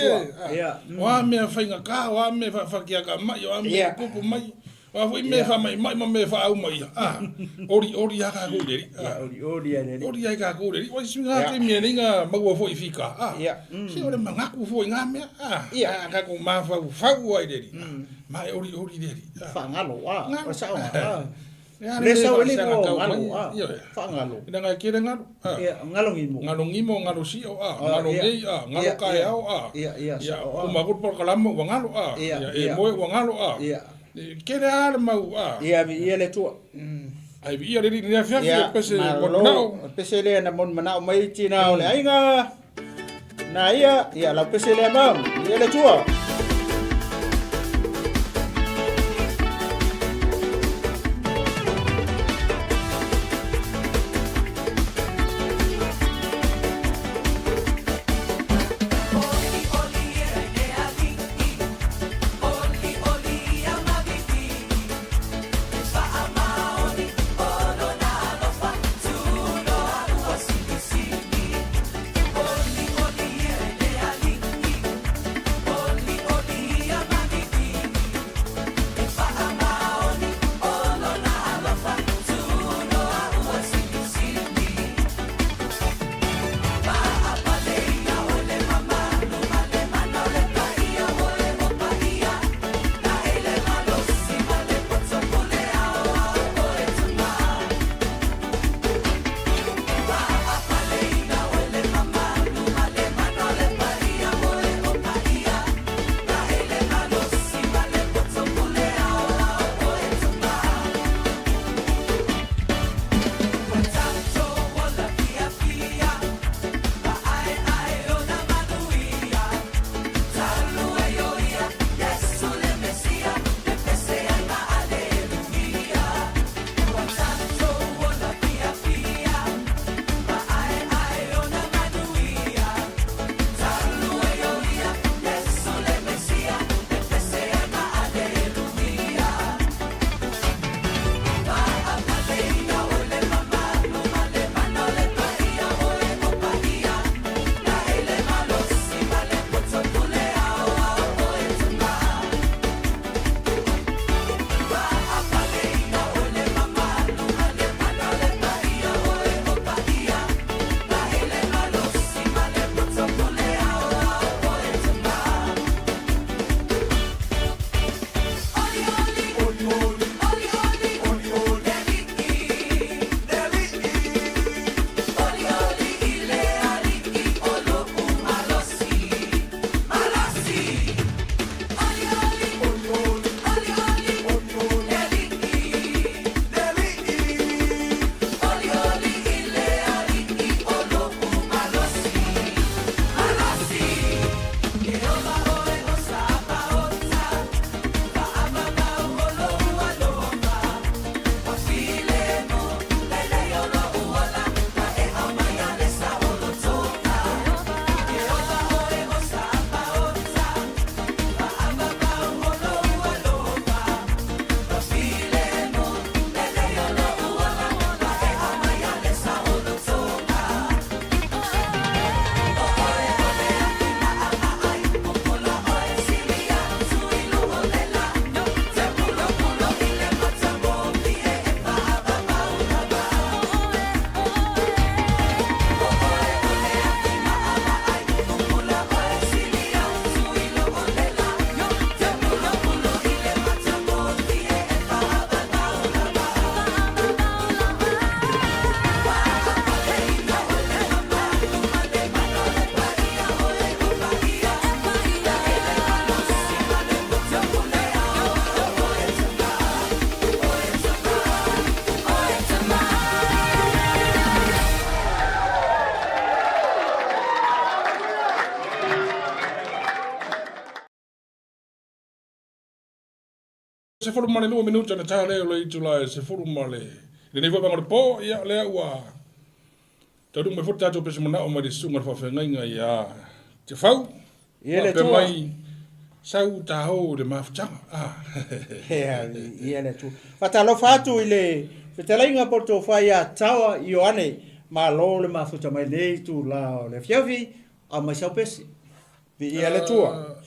Ia. Wa me fa nga ka wa me fa kia ka mai wa me pupu mai. Wa fo me fa mai me fa au mai. Ori ya ka go le ri. Ori ya le ri. Ori ya ka go le ri. Wa si nga ke me nga ma wo fo i fika. Ia. Si ora ma nga ku fo nga me. Ia ka ko ma fa wa le ri. Ma ori le ri. Fa ngalo o sa le sa le ko ngalo fa ngalo ina nga kire ngalo ngalo ngimo ngalo si o ngalo nei ngalo kai au ia o ma ko por kalamo ngalo e mo ngalo kire al mau ia le tu ai ia le ni afia pese pese le na mon mana mai tina le ai nga na ia la pese le mam ia le tu Se fulu male 2 minuta na tale o le July se fulu male. Le nei vanga po ia le ua. Tadu me futa to pese mona o ma de sunga fa fenga ia. Te fau. Ia le Pe tua. mai sau ta ho de mafutanga. Ia le tua. Fatalo fatu ile fetalainga porto faia tawa Ioane ma lo le mafuta mai le tu la le fiavi a mai sau pesi. Ia le tua.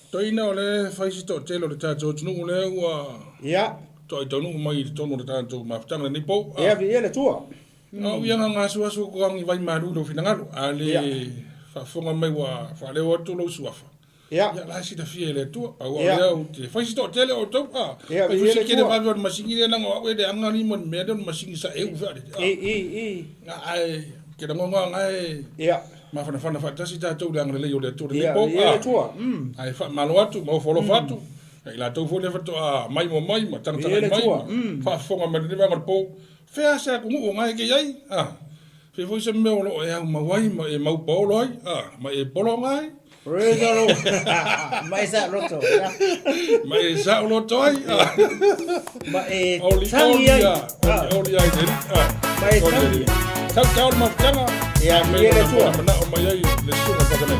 Toina o le faisi to telo le tato tunu le ua. Ia. To i tonu mai tonu le tato mafutanga ni po. Ia le tua. Au ia nga asu ko ang vai maru do finangalo. Ale fa fonga mai wa fa le o tolo suafa. Ia. Ia la si da fie le tua. Au ia o te faisi to tele o to. Ia, Ai ia fusi le ke de tua. va ver masingi le na o de anga ni mon me de masingi sa e u fa. Ai ke da ngonga ngai. Ia. Ma fa fa fa tasi ta to le le o le to le Ia, po. ia le tua. Ai fa malo atu mo folo fatu. Ai la to fo le fa to mai mo mai ma tang Ia le mai. tua, Fa fonga me de va po. Fea sa ku mo ngai ke ai. Fe foi se me o lo e ma wai ma e mau polo ai. Ma e polo ngai. Rezalo. Mais sa roto. Ma e sa o lo toi. Ma e Oli tangi ai. oli ai de. Ma e tangi. Sa ma tanga. Ia, ia le tua. Na o mai ai le sunga pa kana.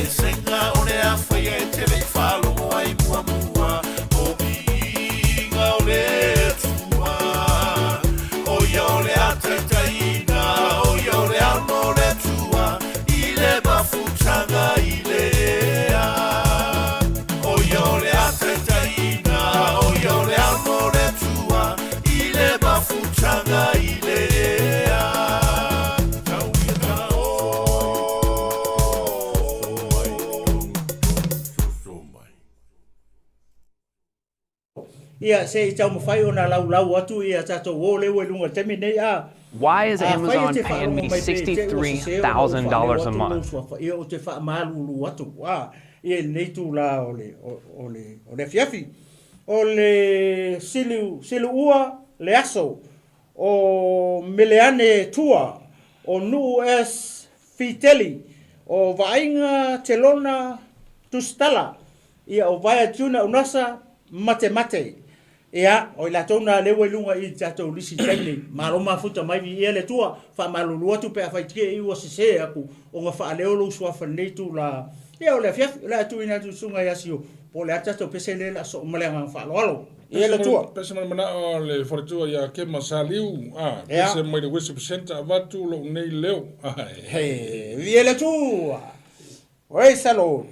Senga, ole a fai e te vei whalo ai mua mua o mi inga ole ia se I tau mawhai o nā lau atu ia tātou o lewe lunga temi nei a. Why is Amazon paying me $63,000 a month? Ia o te wha mālulu atu. Ia nei tū la o le fiafi. O le silu ua le aso. O Meleane Tua. O Nuu S. Fiteli. O Vainga Telona Tustala. Ia o Vaia Tuna Unasa Mate. Ia, o la tona lewe lunga I tatou lisi taile. Maroma futa mai ia le tua. Wha malulu atu pe a whaitia I ua sese aku. O ngā wha aleolo suafa neitu la. Ia o le fiafi, la atu ina tu sunga yasio. Po le atatou pese le la so malenga wha aloalo. Ia le tua. Pese mana o le wharetua ia ke masaliu. Pese mai le wisi presenta avatu lo nei leo. Hei, ia le tua. Oi salo.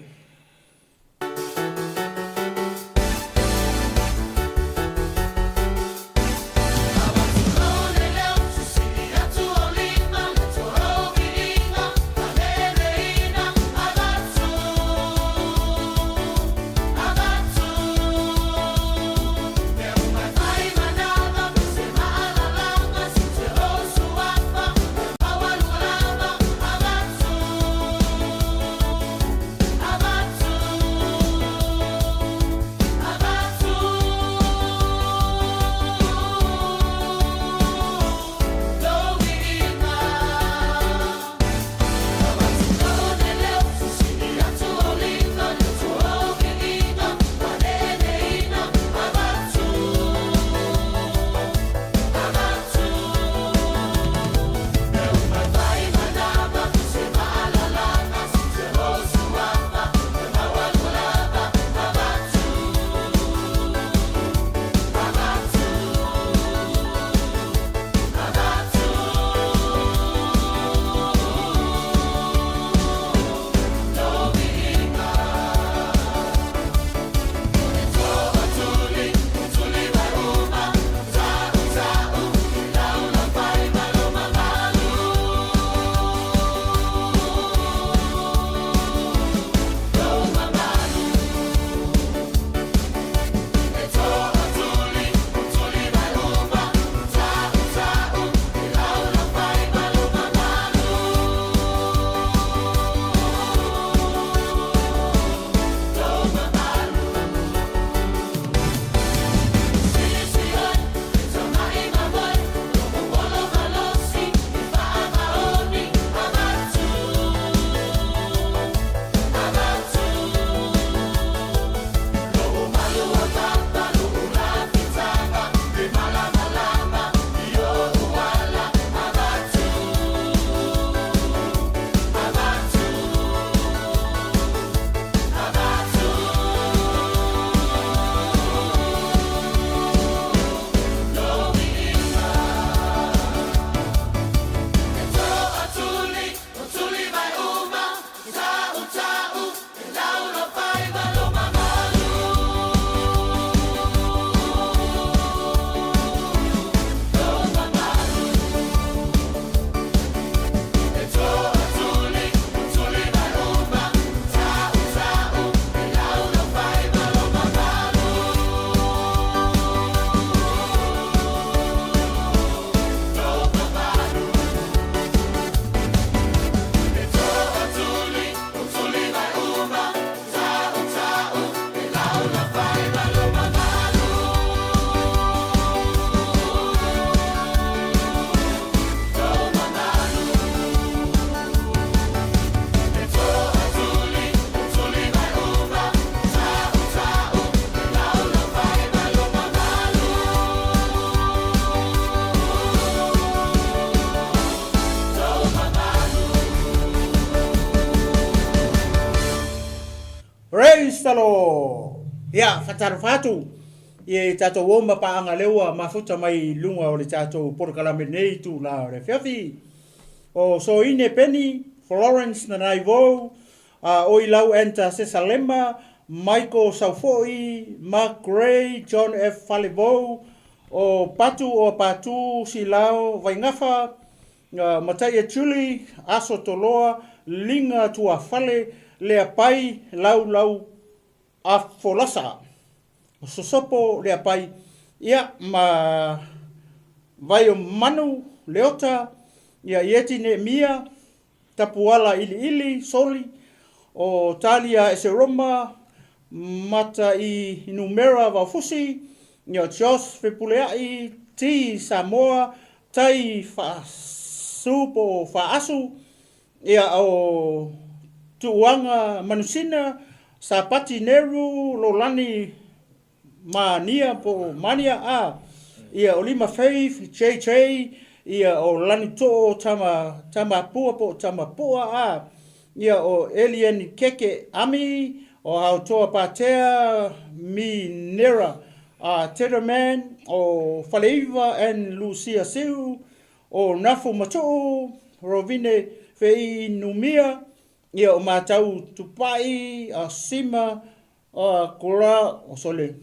Talo. Ia, whatarwhatu. Ia tātou oma paanga leua mafuta mai lunga o le tātou porokalame nei tu la o le whiawhi. O so ine Penny, Florence na Naivo, o i lau enta Sesalema, Michael Saufoi, Mark Gray, John F. Falivo, o Patu o Patu si lau Vaingafa, Mataia Tuli, Aso Toloa, Linga tua Fale, Lea Pai, Lau a Folasa. sosopo le apai ia ma vai o manu leota ia ieti ne mia tapuala ili soli o talia e se roma mata I numera va fusi ia Jos Fepuleai ti Samoa tai fa supo fa asu ia o tuanga manusina sapati neru lolani mania po mania a ia olima faith JJ ia o lani to tama pua a ia o alien keke ami o autoa patea mi nera Tetherman o Faleiva and Lucia Siu o Nafu Matu Rovine Fei Numia ia o matau tupai a Sima a Kora o sole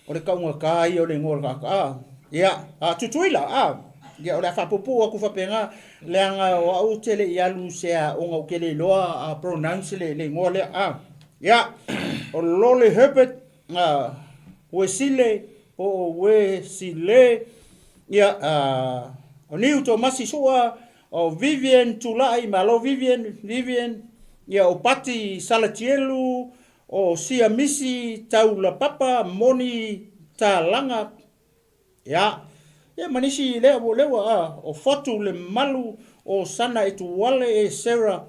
o le kaunga kai o le ngora ka ia a tutuila ia o le fapopo aku fapenga leanga o au tele ia Lucia o ngau kele loa a pronounce le ngole ia o lole Herbert Wesile o Wesile ia o niu to masi sua o Vivian Tulai malo Vivian ia o Pati Salatielu o Sia Misi Taula Papa Moni Talanga ia manisi lewa o fotu le malu o sana etu wale e Sarah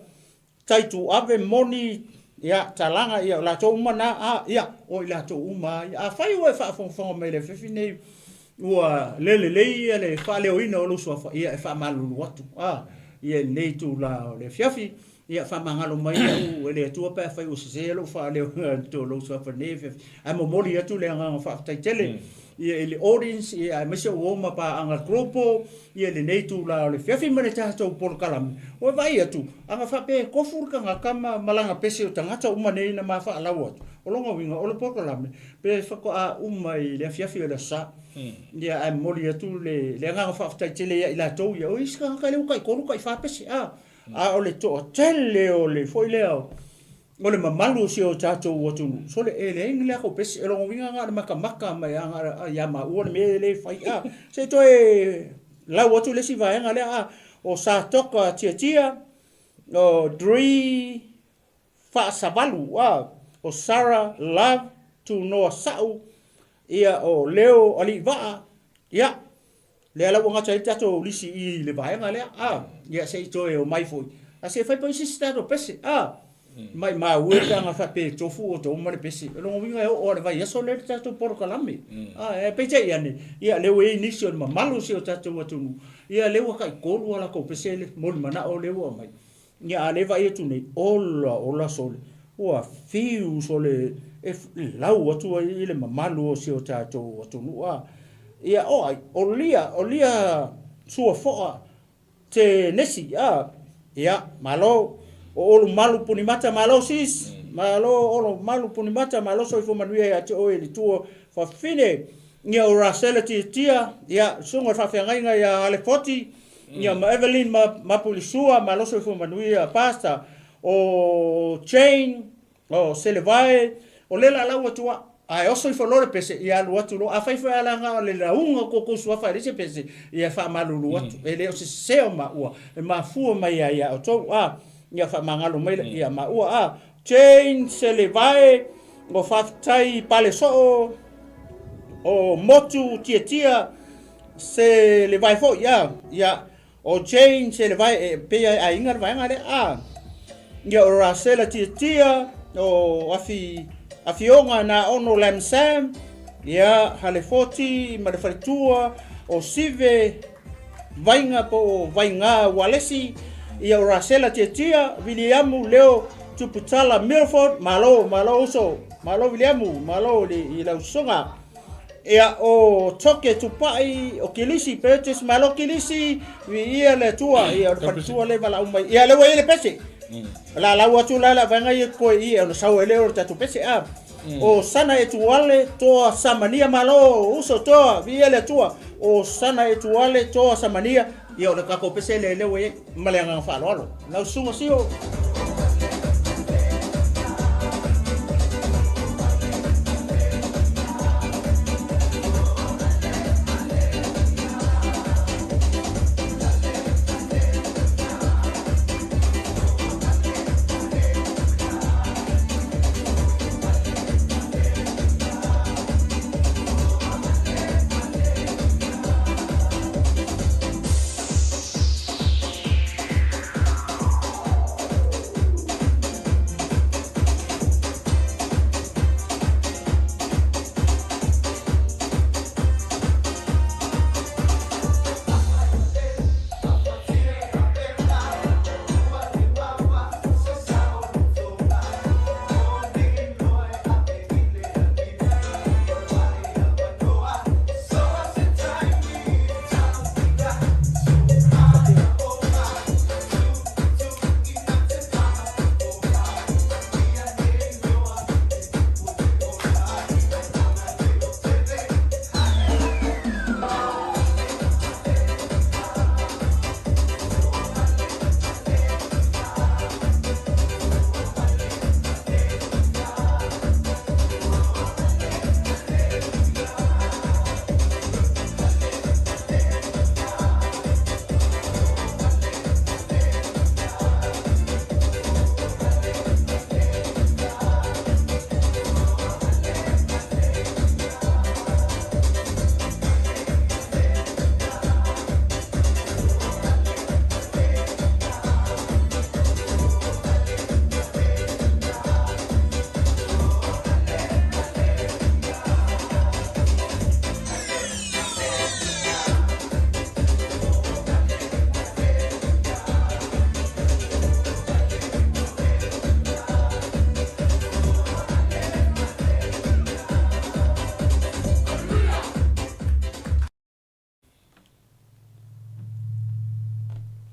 taitu ave Moni ia talanga ia la to umana ia o la to uma a fai o fa fon me le fefine ua lele ia le fa le oina o luso fa ia fa malu watu ia nei tu la le fiafi ia fa mangalo mai o le tu pa fai o se lo fa le to luso fa neve a mo mori atu le nga fa taitele ia le audience ia me se o ma pa anga grupo ia le nei tu la le fiafi mane ta to por kalam o vai atu anga fa pe ko furka nga kama malanga pese o tangata uma nei na ma fa lawot o longa winga o le por kalam pe fa ko a uma i le fiafi le sa ia a mori atu le nga fa taitele ia ila to ia o iska ka le kai ko kai fa pese o le to tele o le foi leo o le mamalu si o tato watu so le ele ingle ko pesi e longo winga nga maka mai anga ya ma o me le fai se to e la watu le si vai nga le o sa toka tia o Dri fa savalu o Sarah love to no sau ia o Leo Oliva ia le ala wanga tai tato lisi I le vai nga le ia se to e o mai foi a se fai pa si stato pesi mai ma ueta nga fa pe tofu o to mare pesi lo winga o le vai so le tato por kalame e pe te ia le we inicio ma malu si o tato watu ia le wa kai ko wala ko pesi le mol mana o le wa mai ia le vai tu nei ola sole o fiu sole e lau watu I le malu si o tato watu ia o lia sua foa te nesi ia malo o olu malu punimata malo sis malo olu malu punimata malo so ifo manuia ya te oe li tuo fa fine ia o rasela tia ia sunga fa fengainga ya ale foti ia ma Evelyn ma pulisua malo so ifo manuia pasta o chain o selevai o lela laua tua ai oso ifo lore pese ia lu atu lo afai fa ala nga le launga ko sua fa rese pese ia fa malu lu atu ele o se o ma ua e ma fu mai ia o to ia fa mangalo mai ia ma ua chain se le vai o fa tai pale so o motu tia se le vai fo ia o chain se le vai pe a inga vai ngale ia o rasela tia o afionga na ono lam sam ia hale 40 ma le faritua o sive vainga walesi ia o rasela tia Williamu leo tuputala Milford malo so malo Williamu malo li ila usonga ia o toke tupai o kilisi purchase malo kilisi ia le tua ia o faritua le vala umai ia le wele pese la watu la vanga ye ko ia no sau ele o tatu pese o sana etuale toa samania malo uso toa viele tua o sana etuale toa samania ia o ka ko pese le we malenga fa lo na sunga sio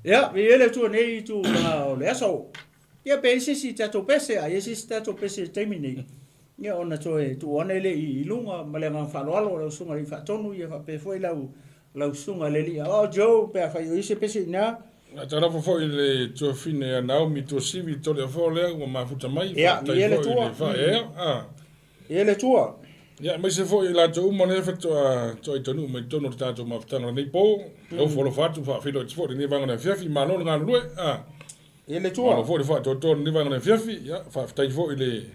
Ja, vi ele tu nei tu na le so. Ya pesi si tato pese a yesi tato pese temini. Ya ona toe tu ona le I lunga malenga falolo lo sunga I fatonu ya fa pe foi lau sunga le li. Oh Joe pe fa yo ise pese na. Na tara fo le to fine ya Naomi to sivi to le fo le o mafuta mai. Ja, mi ele tu. Ele tu. Ja, mai se fo la to mo ne fa to tonu me tonu tato mafuta nei po. Lo fo lo fatu fa filo fo ni vanga na fiafi ma no nga lue. Ele tu. Lo fo fa to ni vanga na fiafi ya fa tai fo le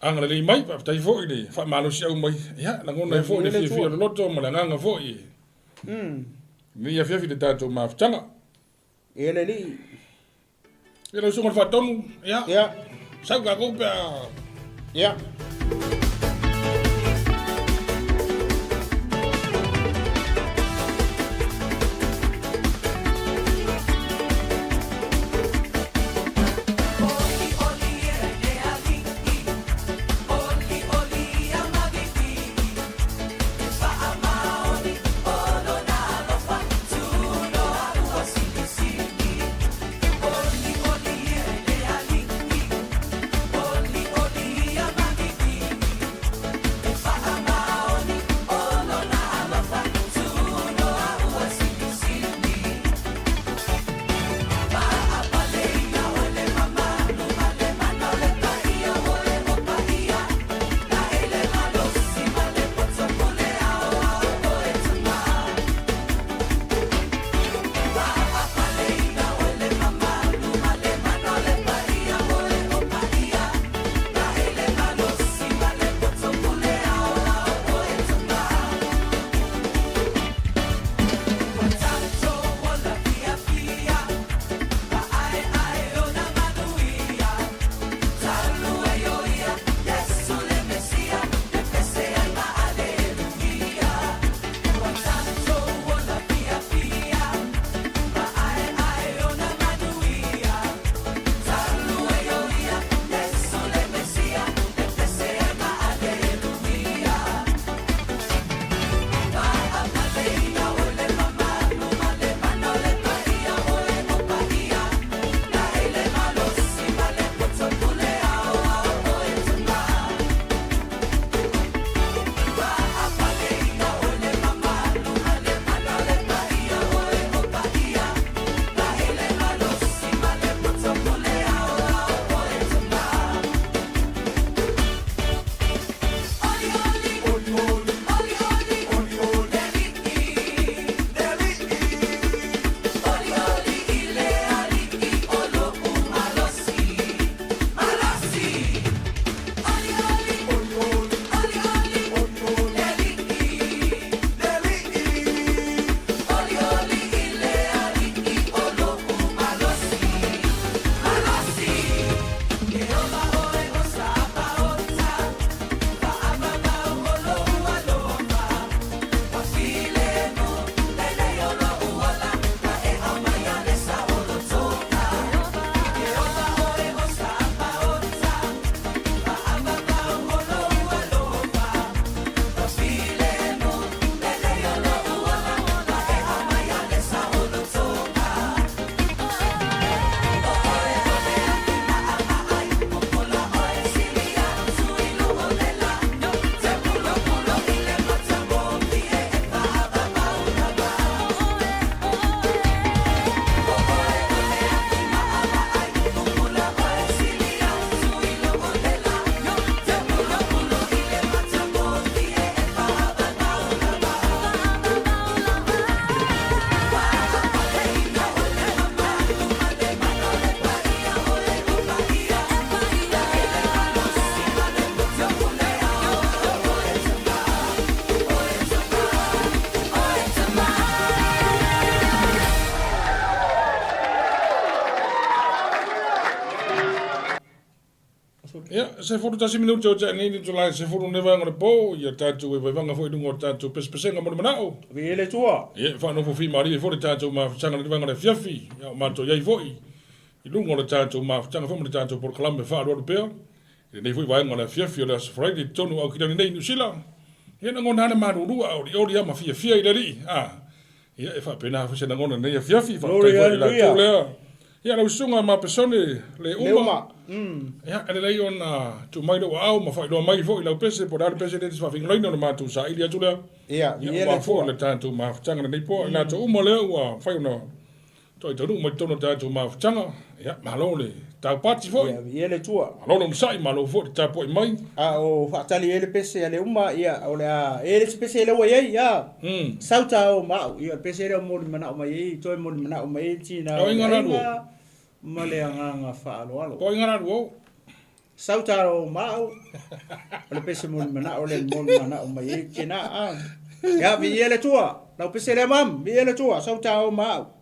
angala le mai fa tai fo le fa malo sia mai. Ya, na ngona fo le fiafi lo loto mo la nga fo I. Ni ya fiafi de tato mafuta. Ele li. Ele so mo fa tonu ya. Ja. Sa ga go pa. Ja. Ja, se foto tasi minuto o ni July se foto ne vanga po ia tatu e vanga foi dungo tatu pespesenga mo manao. Vi ele tua. Ia fa no fo fi mari foto tatu ma sanga ne vanga fiafi. Ia ma to ia foi. I lungo le tatu ma sanga fo mo tatu por Colombia fa ro pe. E nei foi vanga le fiafi o las Friday tonu au kidani nei New Zealand. Ia na ngona na maruru au ri ama fia i le ri. Ia e whapena fa se nangona nei a fiafi fa Glory, tai fo i la hallelujah. tū lea. Ia lau sunga ma pesone le uma. Mm. Ia ane lei ona tu mai lo au ma whai loa mai fo i lau pese po rare pese te whawhinga leina ona mātou sa ili atu lea. Ia, Ia ia wa le fo tua. le tātou ma whatanga na nei poa. Ina tu uma lea ua whai ona toi tonu mai tono tātou ma whatanga. Ia malo le tau pati fo. Ia le tua. Malo no sai malo fo te tāpo i mai. A o whaatali ele pese a le uma ia o le a ele se pese ele wa iei ia. Sauta o mau ia pese ele o mori mana o mai ei toi mori mana o mai ei tina. O inga radu. Ma le anga whaalo alo. Ko inga radu o. Sauta o mau. O le pese mori mana o le mori mana o mai ei tina a. Ia vi ele tua. Lau pese ele mam vi ele tua sauta o mau.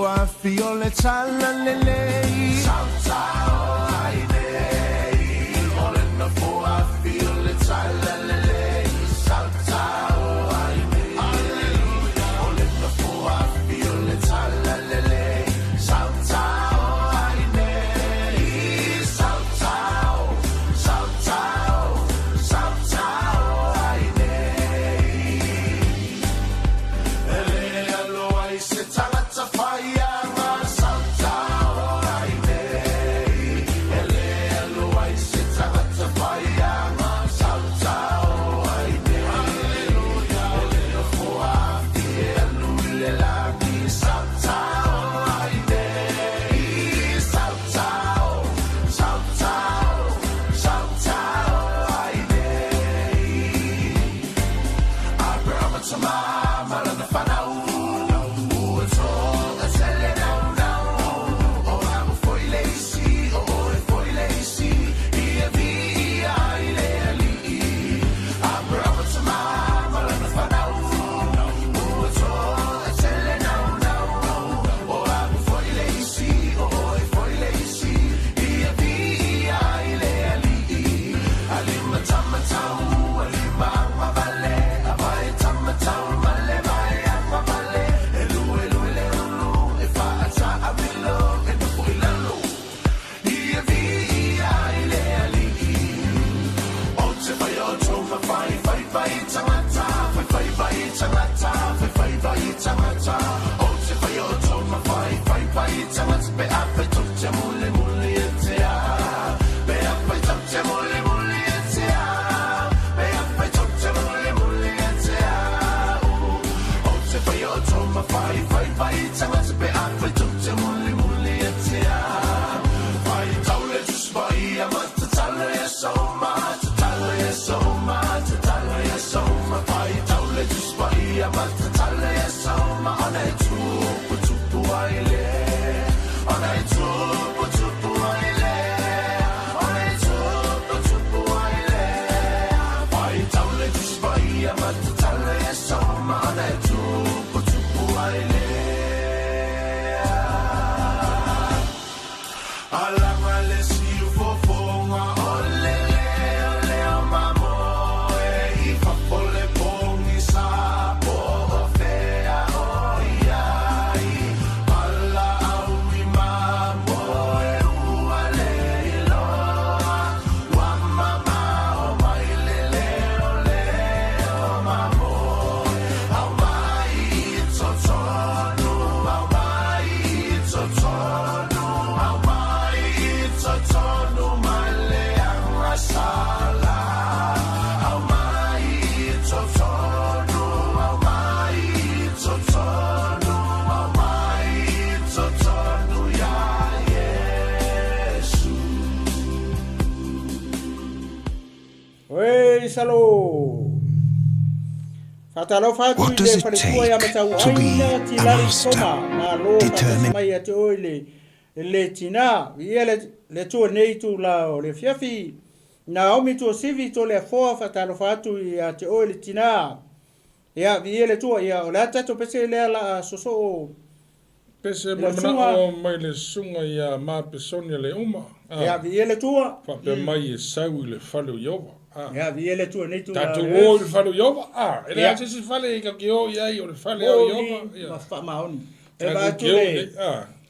I feel le tala le le Salta o ai nei Olena fo I feel le tala le le Salta o ai nei Alleluia Olena fo I feel le tala le le Salta o ai nei Salta o ai nei Ele alo ai se tangata fai salo. Fatalo fatu What does it take to be a master? Determined. Mai ate oile le tina le tu nei tu la o le fiafi Naomi tu sivi to le foa fatalo fatu ia te oile tina ia viele tu ia o la tato pese le la soso Pese mana o mai le sunga ia ma pesonia le uma. ia viele tu Fa pe mai e sau le falo Iova. ia viele tu nei tu Tatu o le falo Iova. Ele ate si fale ka ki o ia o le fale o Iova. Ma fa maoni. E va tu le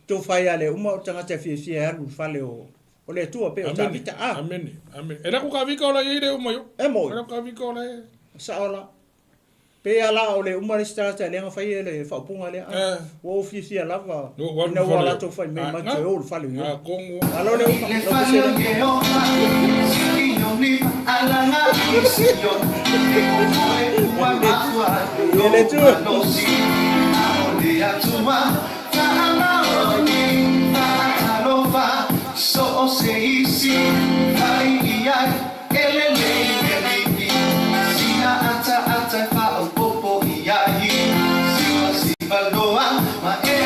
tu fai ale uma tanga te fi alu fale o le tu pe o vita Amen. Amen. Era ko ka vika ola ire uma yo. E mo. Era ko ka vika ola. Sa ola. Pe ala o le uma sta te le fai ele fa punga le o fi lava. No wala to fai me ma te o fale yo. Kongo. Alo le uma ele tu so se isi ai ai ele le sina ata fa o popo ai si loa ma e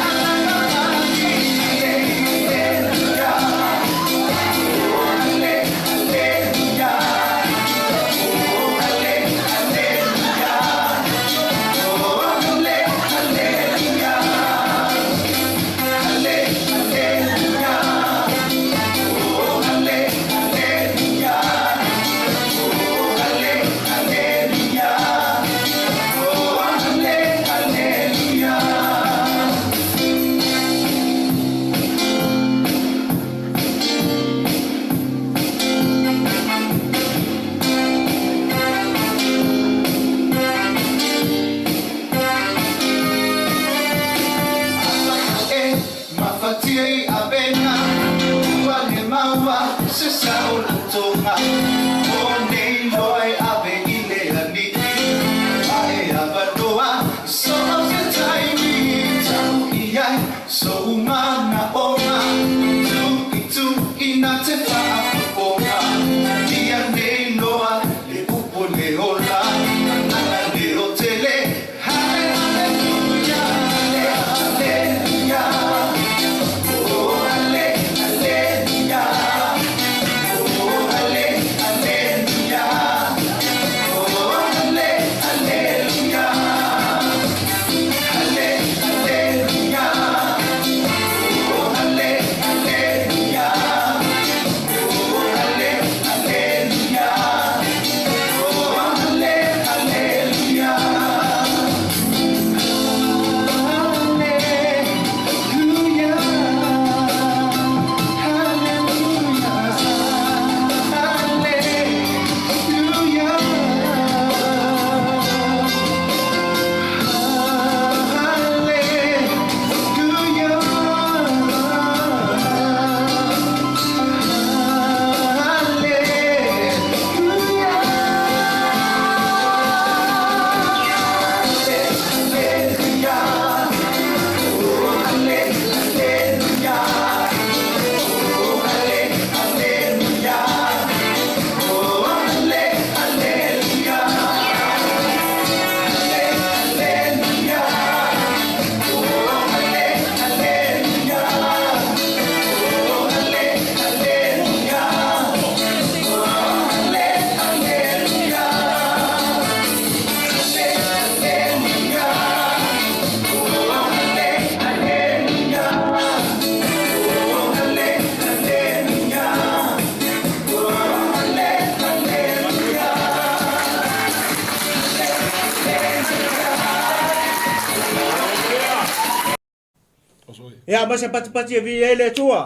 Ya ma se pati vi ele tua.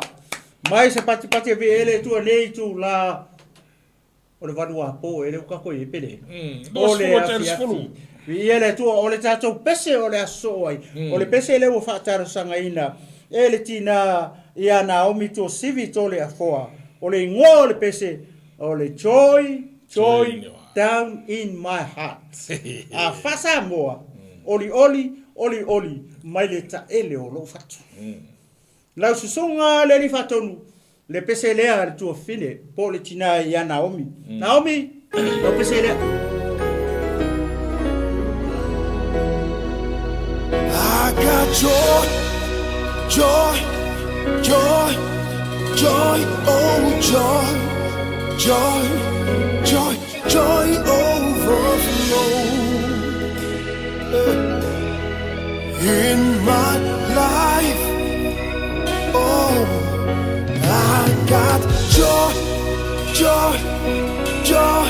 Mai se pati vi ele tua nei tu la o le vanua po ele ka ko e pele. O le vi ele tua o le tato pese o le aso ai. O le pese ele o fataro sanga ina. Ele tina ia Naomi to sivi to le afoa. O le ngo le pese o le joy down in my heart. A fasa moa. Oli mai le ta ele o lo fatu. La susonga le ni fatonu le pese le ar tu fine po le tina ia Naomi. Naomi O pe se le. I got joy, joy, joy, joy, oh joy, joy, joy, joy overflow in my life. Oh, I got joy, joy, joy,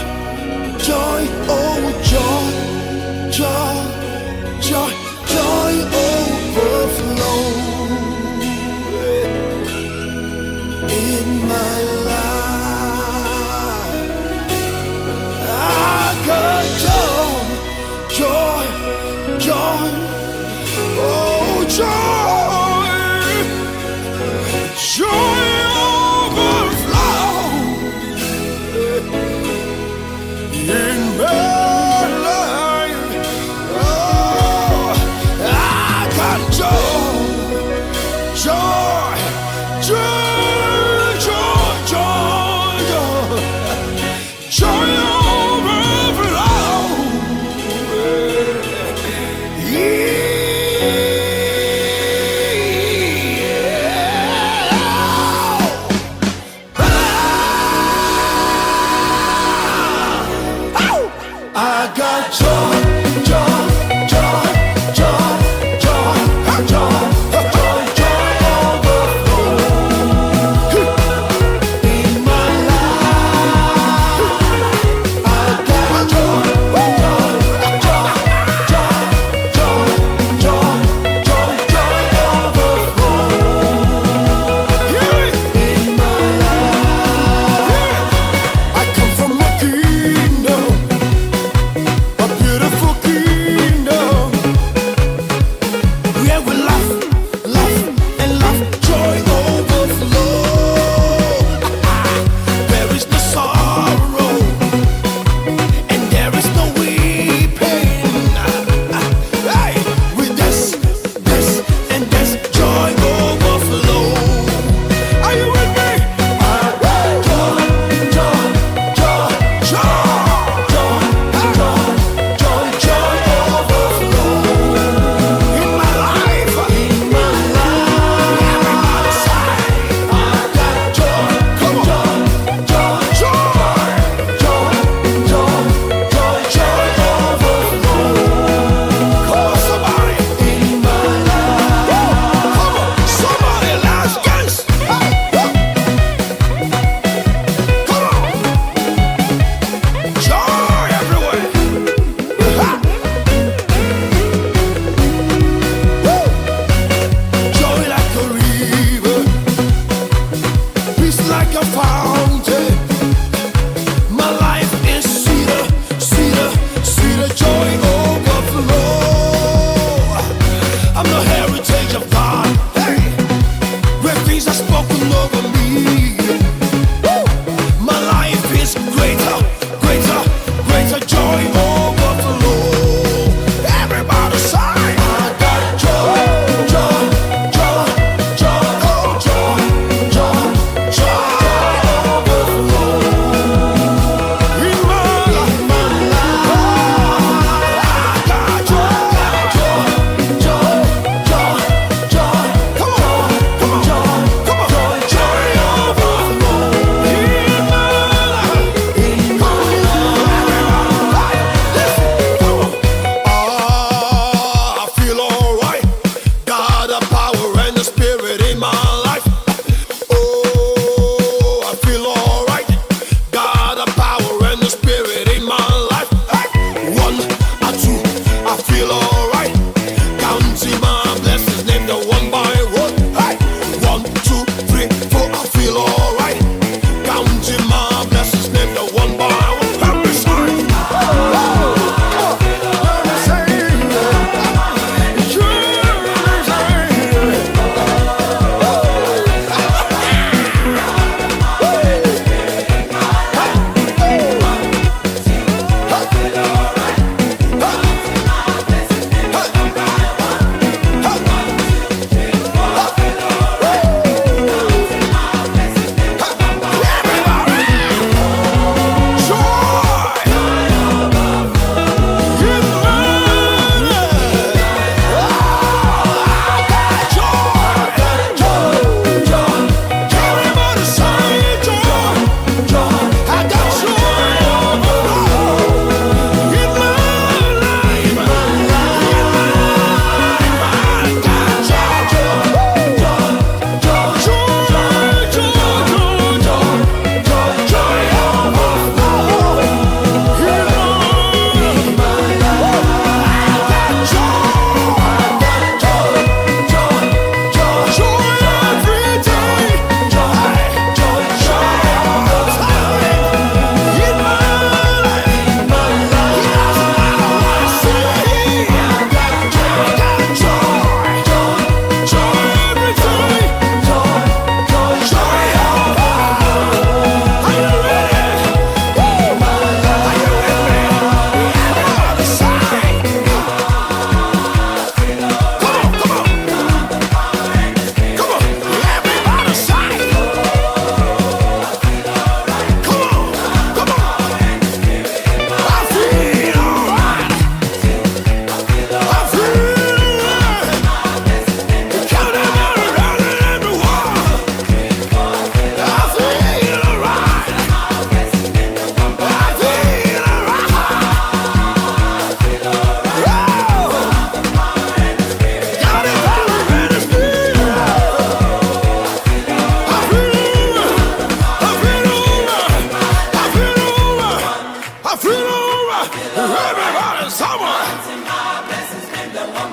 joy, oh joy, joy, joy, joy overflow in my life. I got joy, joy, joy, oh joy, joy overflow in my life. Oh, I got joy, joy, joy, joy, joy, joy, joy overflow.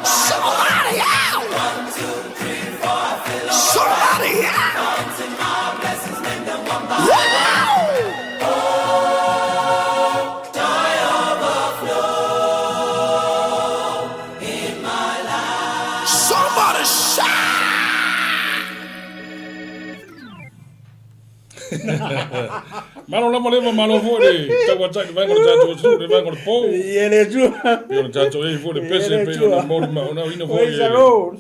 Somebody out! 1, 2, 3, 4, I feel alright. Somebody out! Counting my blessings, name them one by one. Wow! Oh, joy overflow in my life. Somebody shout! Malo lama leva malo fore. Tawa tai vai ngor tato su, vai ngor po. Ele tua. Pio tato e fore pese pe ona mori ma ona ina fore. Praise the Lord.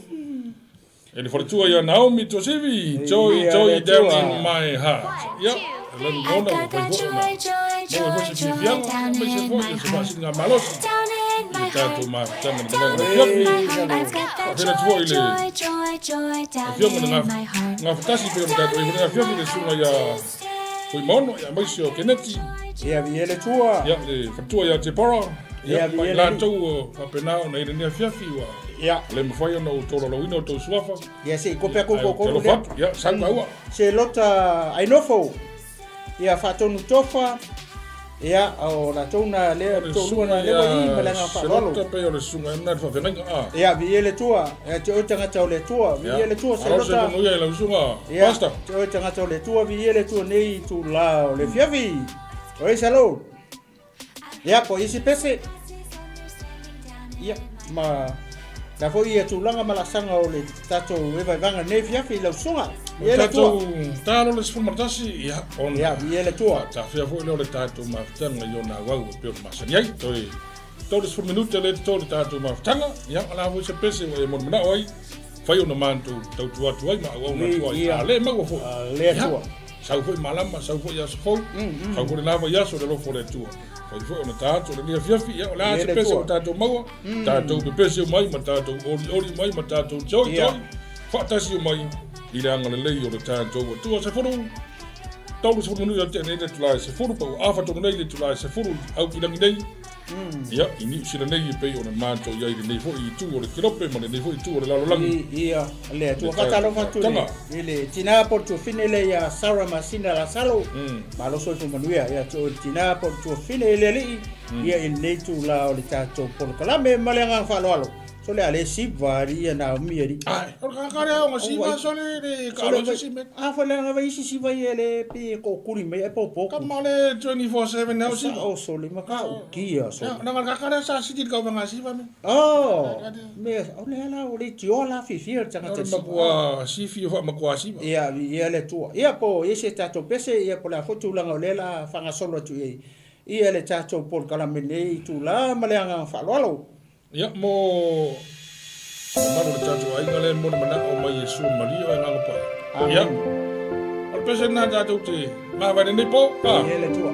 Ele fore tua ya Naomi to Sivi. Joy down in my heart. Yep. Lalu I've ngona got ko that ko joy, na. joy, Mo joy, ko se joy fiang, down mo se in fo my se ba heart. singa malos. Down in my Tato heart. ma tanga na Down ngona in fiang. my heart. I've got that Pena tua joy, ile. joy, joy, joy down Fiang mo in nga my heart. nga fatasi pe tato e ngona fiang ni sunga ya. Foi mono ya mai sio keneti. Ia ele tua. Ya le fatua ya te para. Ia Ya vi mai ele la ni. tau papena na ile ni fiafi wa. Ia. Le mfaya no tolo lo ino to suafa. Ia se ko pe ko ko Telo ko. fat. Ya sanga wa. Se lota ainofo. Ia fatonu tofa. Ia o la tona le tolu na le i malanga fa lolo. Se pe o sunga na fa venga a. Ia vi ele tua. Ia te o tanga tau le tua. Vi ele tua se lota. Se lota. no ya la sunga. Ia Basta. te o tanga tau le tua vi ele tua nei tu la o le fiavi. Oi salo. Ia po isi pese. Ia ma la foi ia tu langa malasanga o le tato e vai vanga nei fiavi la sunga. Ia ele tua. Talo le sfuma tasi ya on. Ia vi ele tua. Ta fia fo le tato ma tanga yo na wa pe ma sanyai toi. Todos por minuto le todo tato ma tanga ya ala vo se pese e mo na oi. Fai una mantu tau tua tua ma wa una tua. Ale ma go fo. Le tua. Sau foi malama, sau foi ya sfo. Sau foi lava ya so le lo fo le tua. Fai foi una tato le ni fiafi ya ala se pese o tato ma. Tato pe pese mai ma tato ori mai ma tato joy joy. Fa tasi mai. Ila anga le lei o le tato tua se foru. Tau se foru no te nei le tula se foru pa afa to nei le tula se foru au ki langi nei. Ya, ini sila nei pe ona manto ya ile nei fo i tu o le kilope mo le nei fo i tu o le lalo langi. Ia, le tua katalo fatu le. Ile tina por tu fine le ya Sara Masina la salo. Ma lo so fu manuia ya tu tina por tu fine le li. Ia il nei tu la o le tato por kalame malenga fa lo alo. So le ale si vari na mieri. Ai, o ka o si va so le ka lo si me. Ah, fa le nga vai si vai ele pe ko kuri me e po po. Ka male 24/7 now si. O so le maka o kia so. Na ka sa si ka va si va me. Oh. Me o le ala o le tiola fi fi tanga te. Ma kwa si fi fa ma kwa si. Ia le tua. Ia po ese tato pese ia po la fotu langa o le la fanga solo tu e. Ia le tato por kalamene tu la maleanga fa lo. Ya mo mano le tato ai ngale mo na o mai Yesu Maria e ngalo pa. Ya. Al pese na tato te ma va ne po. Ia le tua.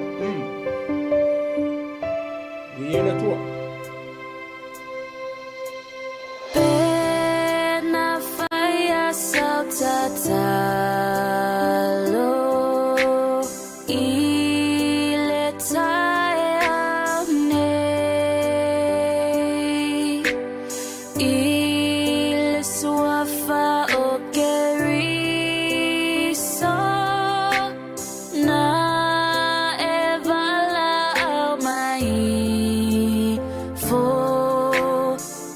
Ia le tua. Pena faya saltatalo ile tayane ile suafa o keriso na evala au mai fo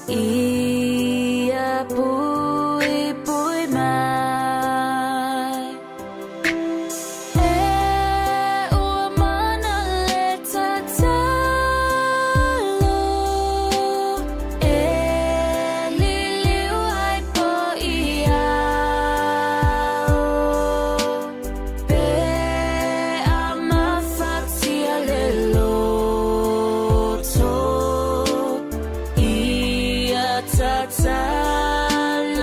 ia pui pui mai e ua mana le tatalo e liliu ai po ia pe ama fatia le loto ia tatalo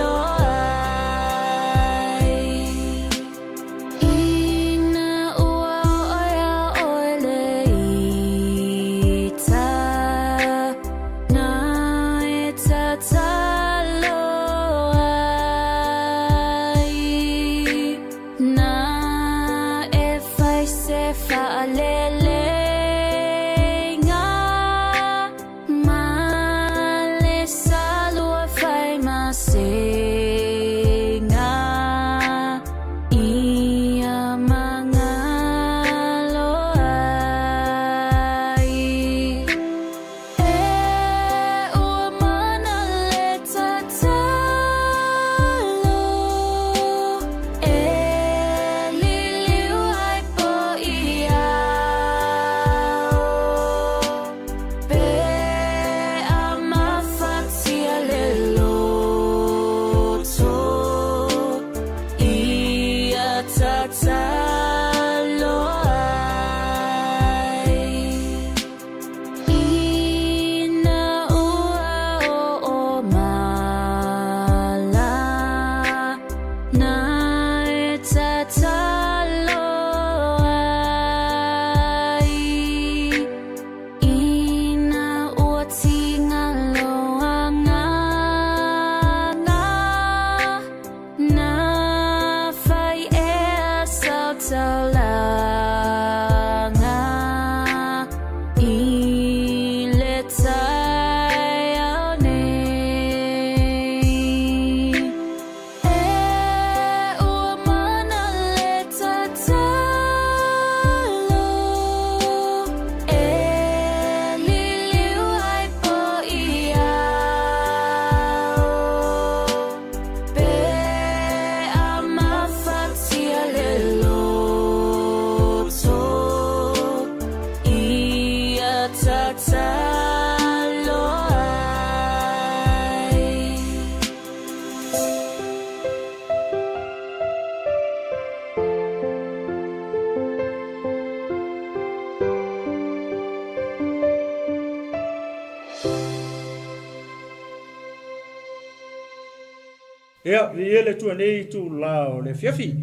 Ia, le tua nei tu la o le fiafi.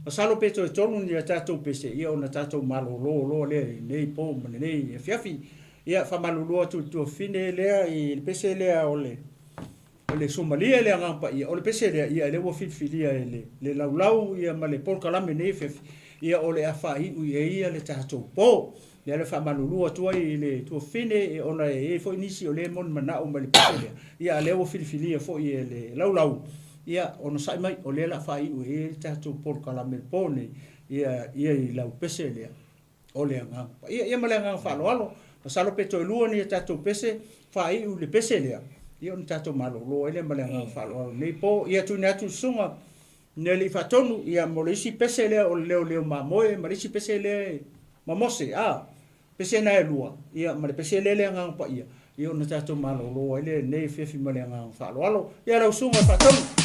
Ma salo peto e tonu ni a tatou pese ia o na tatou malo lo le nei po mane nei fiafi. Ia fa malulu tu fine lea i pese lea o le Somalia le ngapa ia o le pese lea ia le wo fifilia le laulau ia ma le polkalame nei fiafi. Ia o le afai u ia le tatou po. Ia le fa malulu tu ai le tu fine e ona e fo inisi o le mon mana o ma le pese lea. Ia le wo fifilia fo ia le laulau. Ia ono sai mai o le la fai u e tatou polkalame pone ia i lau pese lea o le ngapa. Ia ma le ngapa fa lo Pasalo peto e lua ni e tatou pese, whai u le pese lea. Ia o ni tatou malolo, ele ma lea ngā whalo. Nei po, ia tu ni atu sunga, ne li whatonu, ia mo le isi pese lea o leo mamoe, ma le isi pese lea mamose, pese na e lua. Ia ma le pese lea ngā ngā ia. Ia o ni tatou malolo, ele nei whiwhi ma lea ngā whalo. Ia rau sunga whatonu.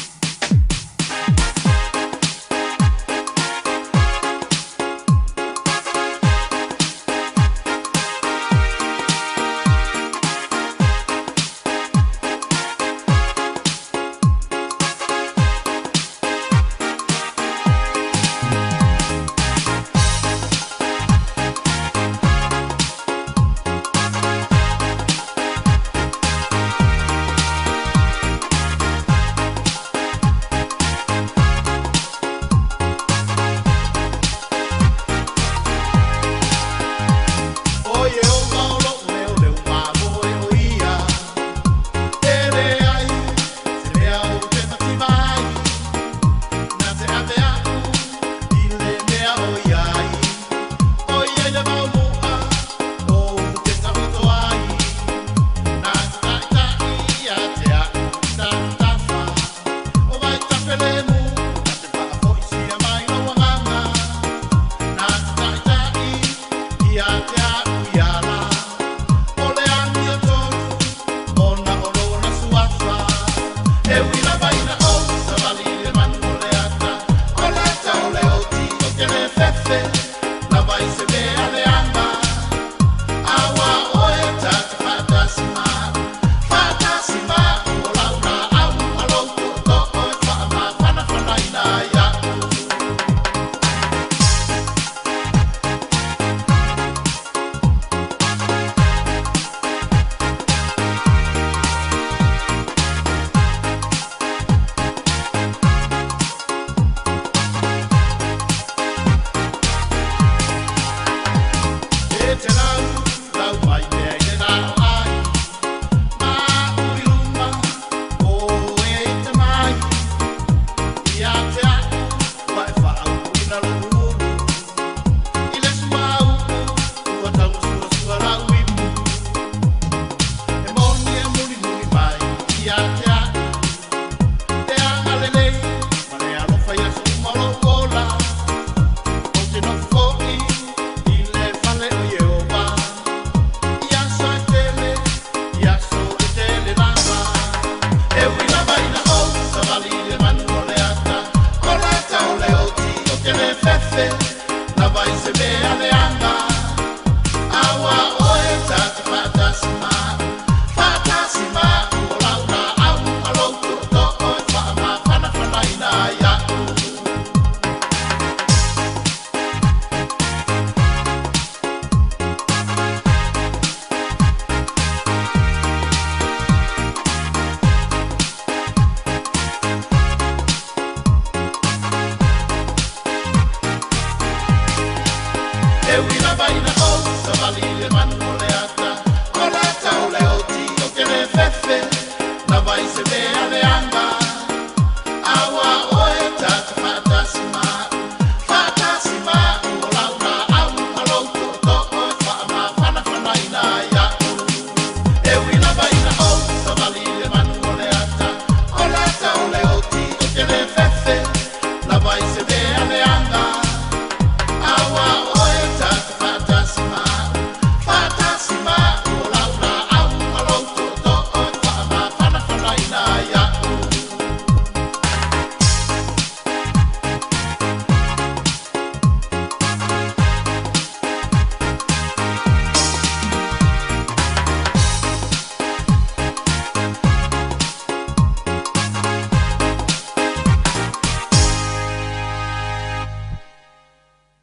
Yeah.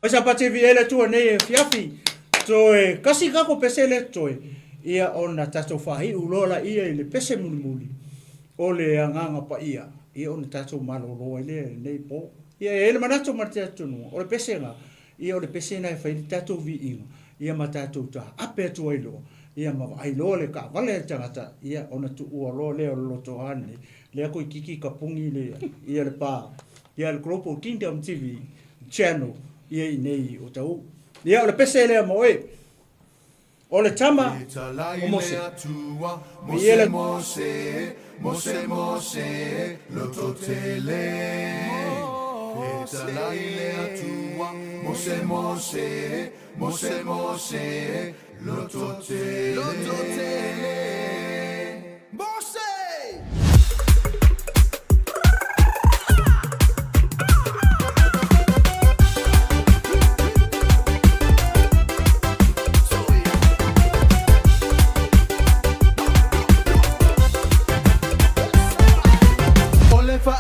Pasa pate vi ele tua nei fiafi. Toe kasi kako pesele toe. Ia ona tatou fahi ulola ia i le pese muli. O le anganga pa ia. Ia ona tatou malolo ile nei po. Ia ele manato martea tunu. O le pese nga. Ia o le pese na e fai tatou vi inga. Ia ma tatou ta ape atu ailo. Ia ma ai lo le ka vale tangata. Ia ona tu ua lo le o loto ane. Le ako i kiki ka pungi le. Ia le pa. Ia le Global Kingdom TV channel. Ia i nei o tau. Ia o le pese le mo e. O le tama o mose. Mose, mose, mose, mose, loto tele. Etalaile atua, mose, mose, mose, mose, loto tele. Loto tele. Mose!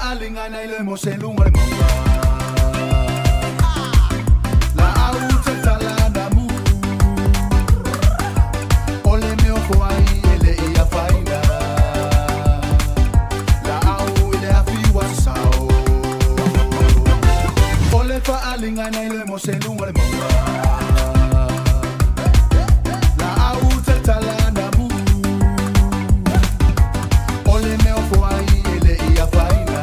Alingana ile mose lungar monga la auta talana mu ole me ofuai ele ia faina la au ile afi wasao ole fa alingana ile mose lungar monga la auta talana mu ole me ofuai ele ia faina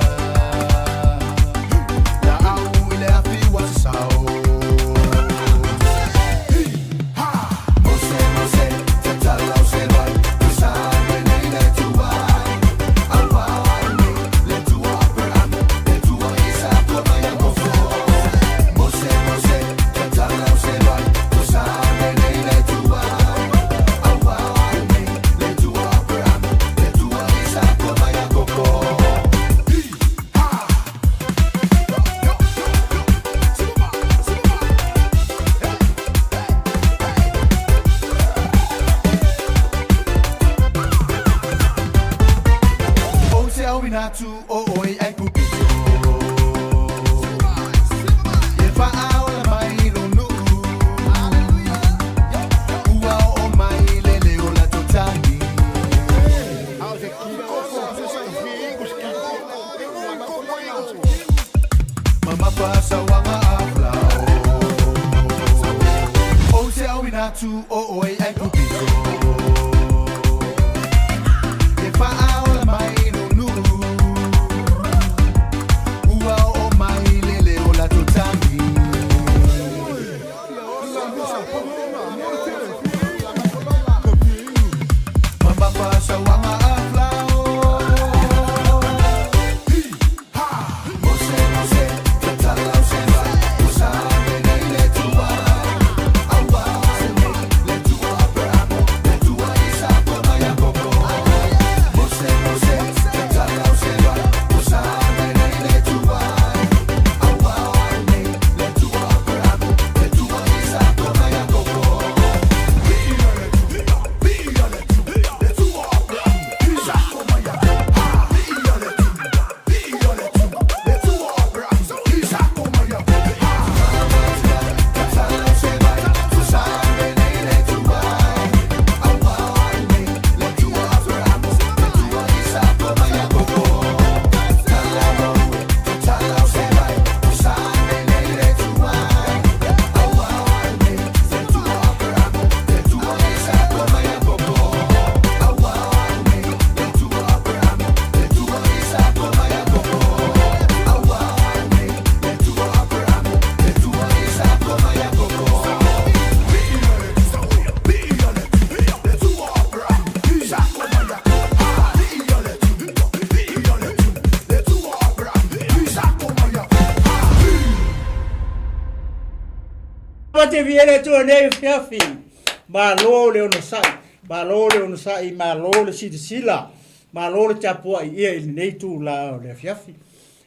Natu o oi ai pupito. Ye fa aola mai lo nu. Ua o mai lele o la totani. Mama pasa wanga aflao. O se au natu o oi ai pupito. Ye fa aola mai te viene tu nei fiafi. Ma lo le ono sai. Ma lo le ono sai, ma lo le sila. Ma lo le tapua ia il nei tu la le fiafi.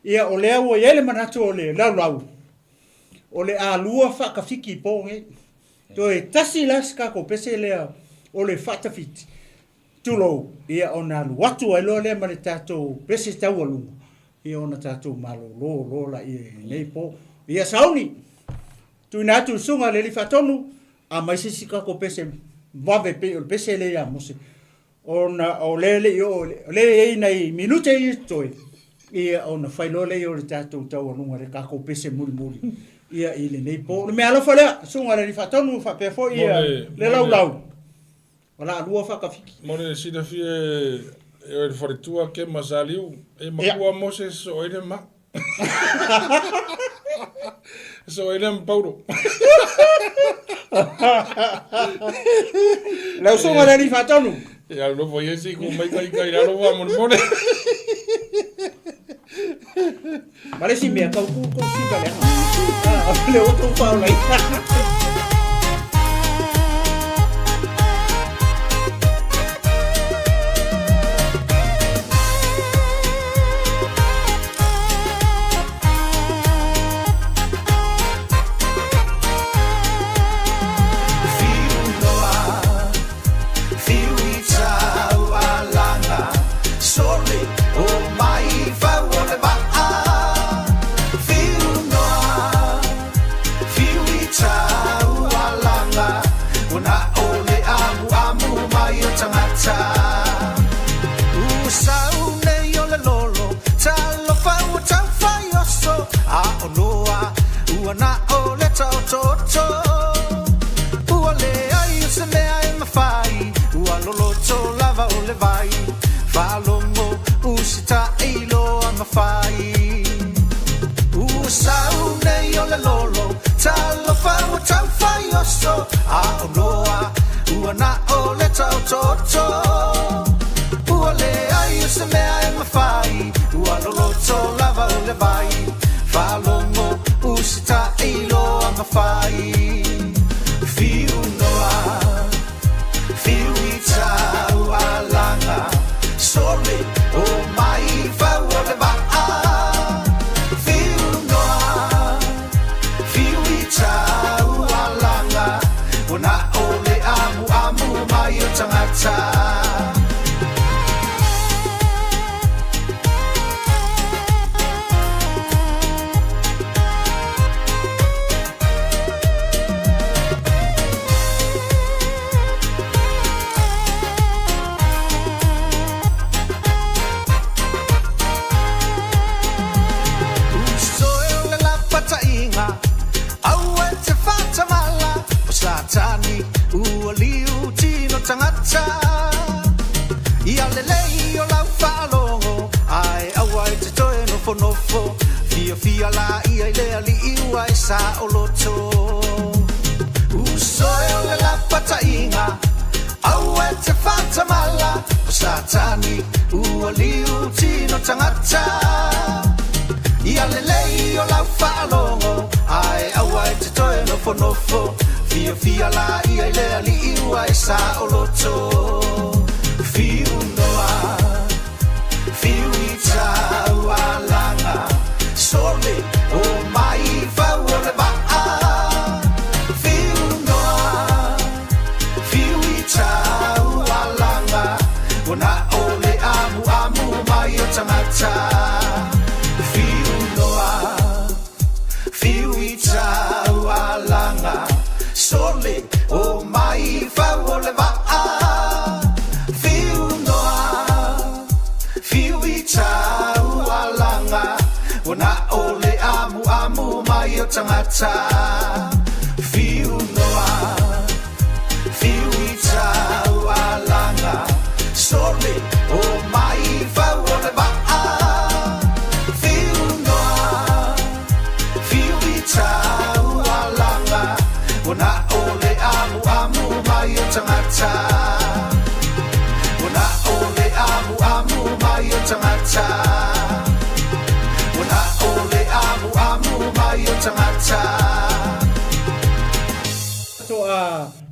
Ia o le au ele manatu o le lau. O le alua fa ka fiki ponge. To e tasi laska ko pese le o le fata fit. Tulo ia ona watu ai lo le mane tato pese tau alunga. Ia ona tato malo lo la ia nei po. Ia sauni. tu na tu sunga le fatonu a mai sisi ka ko pese vave pe o pese le ya mose ona o le yo le nei minute i toi ia ona failo le yo tatu tau lunga le ka ko pese muri ia ile nei po me ala fale sunga le fatonu fa pe fo ia le lau wala lua fa ka fiki mone sida fie e for tua ke masaliu e makua mose so ene ma so ene Paulo la sunga le fatonu ya lo voy a decir como me cae lo vamos mone vale si me acabo con si vale le otro Paulo ahí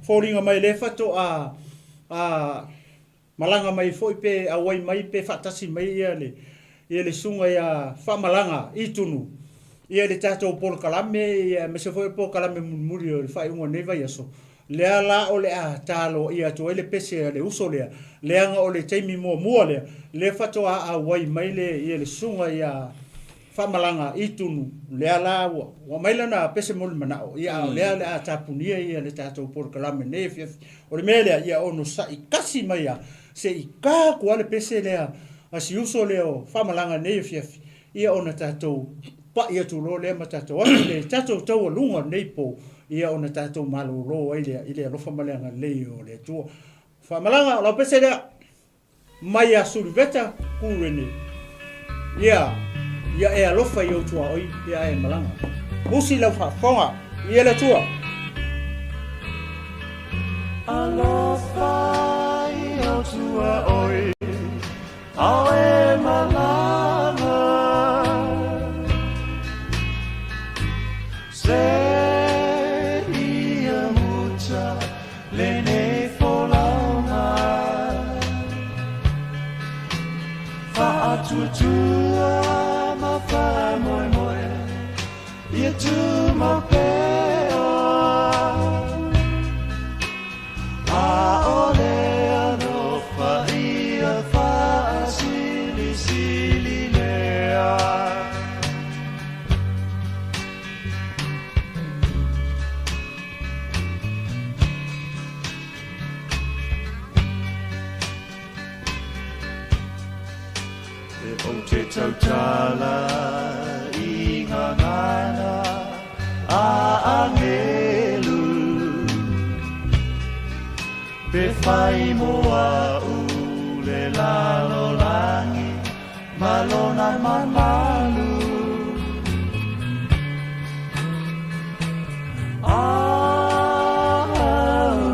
Fōringa mai le fato malanga mai foi pe awai mai pe fatasi mai ia le sunga ia malanga itunu ia le tato por kalame ia me se foi por kalame muri o fai unga neva ia so le ala o le talo ia to ele pese le uso le anga o le taimi mo le fato awai mai le ia le sunga ia whamalanga I tunu lea la wa mailana pese moli manao ia lea lea tapunia ia le tātou por kalame ne fiafi o le melea ia ono sa I kasi mai a se I kā kua le pese lea a si uso leo whamalanga ne fiafi ia ona tātou pa ia tu lo le ma tātou atu le tātou tau lunga nei po ia ona tātou malo lo ile alofa malanga leo le tua whamalanga la pese lea mai a suriveta kurene ia e alofa I o tua oi ia e malanga musi lau whafonga ia le tua Alofa I o tua oi au e malanga se ia muta le nei folaunga whaatuatua ma wha moe moe ia tu ma peo a ole ano wha ia wha sili sili lea o te tautala I ngā ngana a angelu pe whai moa u le lalo langi malona manalu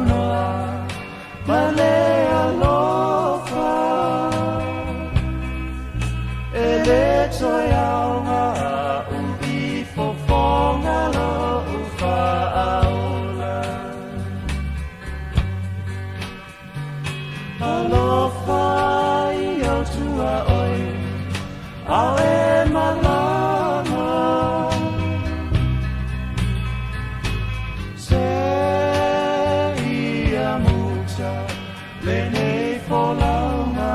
noa male alofa ele toiaunga ubi fofonga lo ufa aula alofa I o tua oi au e malanga se ia muta le nei folaunga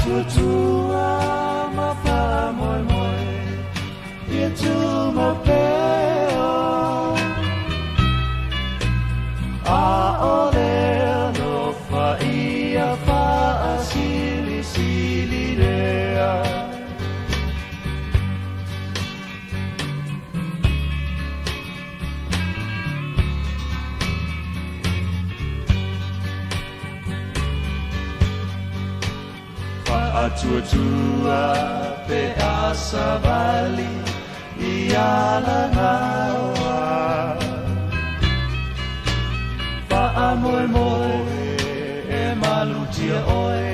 Tutua ma wha moe moe ia tu ma peo a ole no wha ia wha sili sili lea Atua pe asa vali I ala ngawa Pa'a moe moe e malutia oe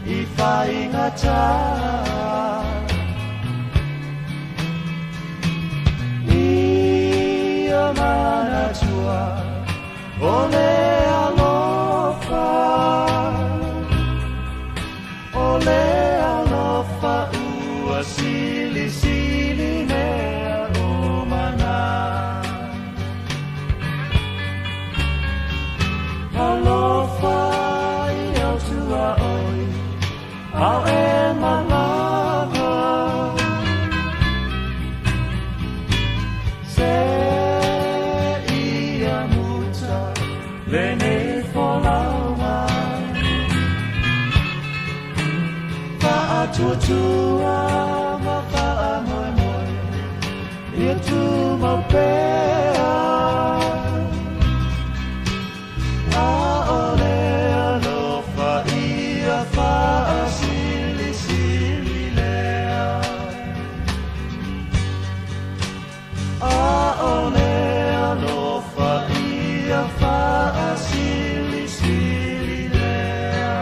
I whai ngata I a mana tua o le alofa Ole alofa ua sili sili mea o mana Alofa I au tua oi au e malanga Se ia muta le nei folaunga Tutua ma wha moe moe ia tu ma pea a ole alofa ia wha sili sili lea a ole alofa ia wha sili sili lea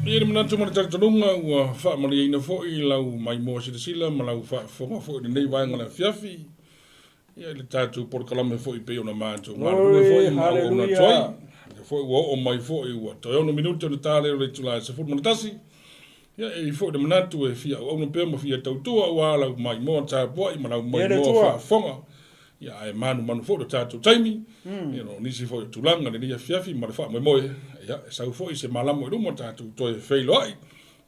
Ia manatu mana tartarunga ua wha mari ina fo'i lau mai moa sila ma lau wha whonga fo'i nei waenga na fiafi. Ia le tātou porkalame fo'i pe ona mātou. Marunga fo'i ma o na toi. Fo'i ua o mai fo'i ua toi ono minuti ona tāle o le tula se futu manatasi. Ia e fo'i na manatu e fia o ona pe ma fia tautua ua lau mai moa tāpua I ma lau mai moa wha whonga. ia e manu fo le tātou taimi, nisi fo i tulanga le nia fiafi, ma le wha moe, ia e sau fo i se malamo i rumo tātou toi e whailo ai,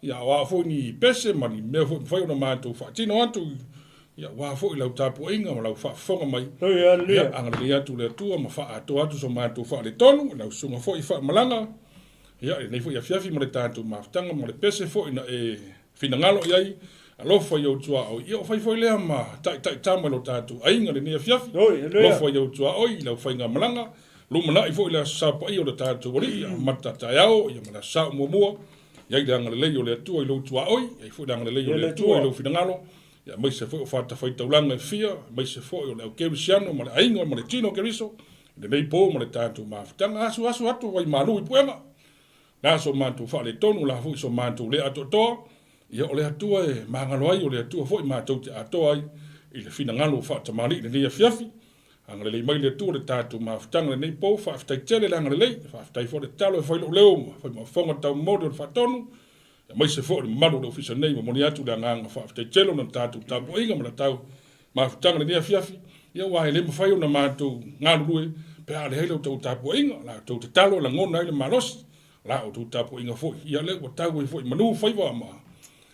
ia wā fo ni pese, ma ni mea fo i whai ona mātou whaatino atu, ia wā fo i lau tāpu inga, ma lau whaafonga mai, ia anga le atu le atua, ma wha ato atu so mātou wha le tonu, lau sunga fo i wha malanga, ia e nei fo i a fiafi ma le tātou maftanga, ma le pese fo i na e finangalo iai, alofa i au tua oi, ia o whai fo i lea ma tai tama lo tātou ainga le nia fiafi, alofa i au tua oi, lau whai ngā malanga, lumana i fo i lea sapa i o le tātou ori, ia mata tai au, ia mana sao mua, ia i le anga le lei o le atua i lo tua oi, ia i fo i le anga le lei o le atua i lo finangalo, ia mai se fo o whata whai taulanga e fia, mai se fo i o le au kerisiano, ma le ainga, ma le tino keriso, le nei po ma le tātou maftanga, asu atu wai malu i puenga, nā so mātou wha le tonu, la fo i so mātou le ato toa, ia o le atua e mangalo ai o le atua foi mātou te atoa ai i le finangalo whaatamari le nia fiafi. Anga le lei mai le atua le tātou mawhitanga le nei pou, whaaftai tele le anga le lei, whaaftai fo le talo e whailo leo, whai mawhonga tau mode o le whaatonu, ia mai se fo le maru le ofisa nei, ma moni atu le anga whaaftai tele na tātou tapu inga, ma le tau mawhitanga le nia fiafi, ia wahe le mawhai o na mātou ngārurue, pe a le heilo tau tapu inga, la tau te talo la ngona ile malosi, la o tau tapu inga foi, ia le wa tau e foi manu whaiwa ma,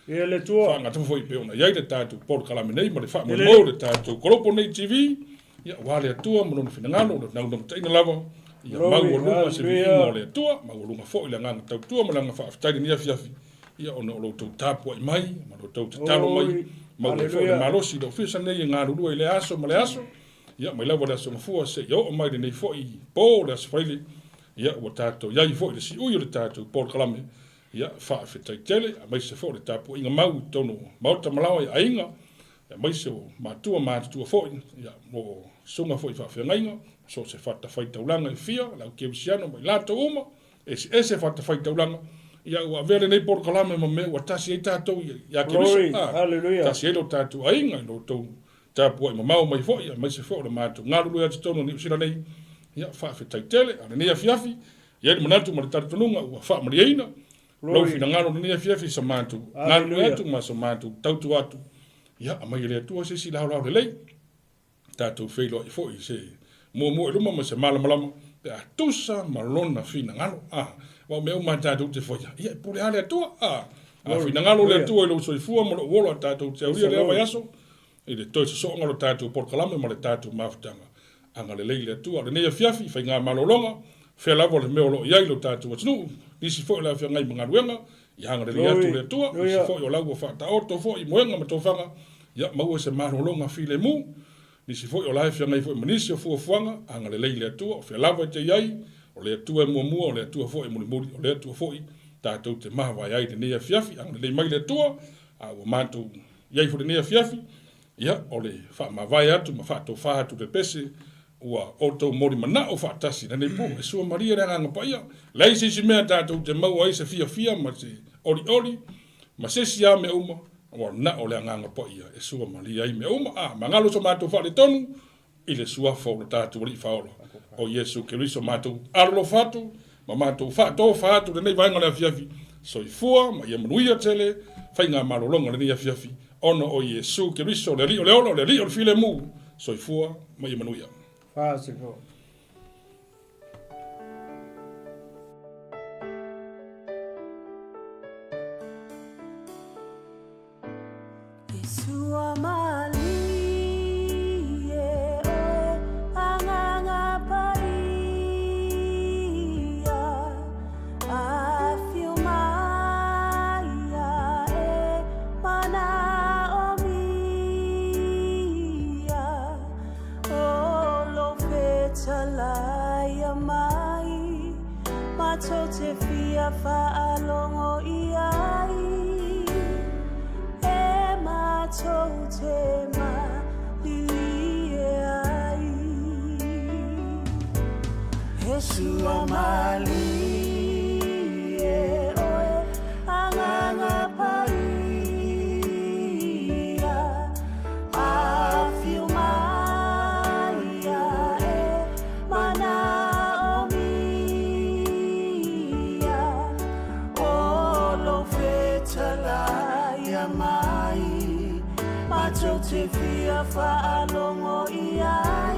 ia le tua. Wha ngata foi pe ona iai le tātou Paul Kalame nei, ma le wha mo le tātou Koropo nei TV, ia wale atua, ma lona finangano, le nau taina lava, ia mau o lunga se vi ingo le atua, mau o lunga fo i le nganga tau tua, ma langa wha aftaini nia fiafi, ia ona o lo tau tāpua i mai, ma lo tau te talo mai, mau le fo le malosi, le ofisa nei, ngā rurua i le aso, ma le aso, ia mai lava le aso mafua se, ia o mai le nei fo i po le aso whaile, ia o tātou, iai fo i le si ui o le tātou Paul Kalame, ia wha whetai tele, a mai se fo le tāpua inga mau tono, mauta malawa i ainga, ia mai se o mātua fo i, ia mo sunga fo i whawhiangainga, so se whata whai taulanga i fia, lau kewisiano mai lata uma, e se whata whai taulanga, ia ua vere nei Paul Kalame ma me, ua tasi ei tātou ia kewisi, tasi ei lo tātou ainga, lo tau tāpua i mamau mai fo, ia mai se fo le mātua, ngā lulu ati tono ni usira nei, ia wha whetai tele, a nea fiafi, ia ni manatu ma le taratununga, ua wha mariaina, lau fina ngaro ni nea fiafi sa mātu, ngaro atu ma sa mātu, tautu atu, ia a mai le atua se si lau le lei, tātou wheilo i fo i se, mua e luma ma se malamalama, pe a tusa ma lona fina ngaro, wau me au ma tātou te fo ia pule ale atua, a fina ngaro le atua i lau soifua ma lo uolo a tātou te auria le awa yaso, i le toi se so ngaro tātou Paul Kalame ma le tātou mawhitanga, anga le lei le atua, le nea fiafi, whai ngā malolonga, whea lavo le meo lo iai lo tātou atinu, nisi fo i la whea ngai mga ruenga, i hanga le atu le atua, nisi fo i o lau o whata oto fo i moenga ma tōwhanga, ia maua se malolonga while mu, nisi fo i o lai whea ngai fo i manisi o fuafuanga, hanga le lei le atua, o whea lavo e te iai, o le atua e mua, o le atua fo i mulimuri, o le atua fo i tātou te maha vai ai le nea fiafi, hanga le lei mai le atua, a o mātou iai fo le nea fiafi, ia o le wha ma vai atu, ma wha tō wha atu le pese, ua o tau mori mana o whaatasi, na nei po, e sua maria rea nganga paia, lei se si mea tātou te mau ai se fia, ma se ori, ma se si a me uma, o na o lea nganga paia, e sua maria ai me uma, ma ngalo so mātou wha le tonu, i le sua whau le tātou ri whaolo, o Yesu Keriso mātou arlo whatu, ma mātou whatu, le nei vaenga lea fiafi, so i fua, ma ia manuia tele, whai ngā marolonga le nei fiafi, ono o Yesu Keriso, le ri o le olo, le ri o le file mu, so i fua, ma ia manuia. Fácil. Yesua mali e oe anganga paia afio maia e mana omia olo fetalaya mai mato te fia faalongo iai Totema lilie ai Yesua mali e oe anganga paia afio maia e mana omia olo fetalaya mai Macho te fia faalongo iai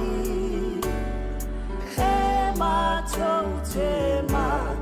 totema,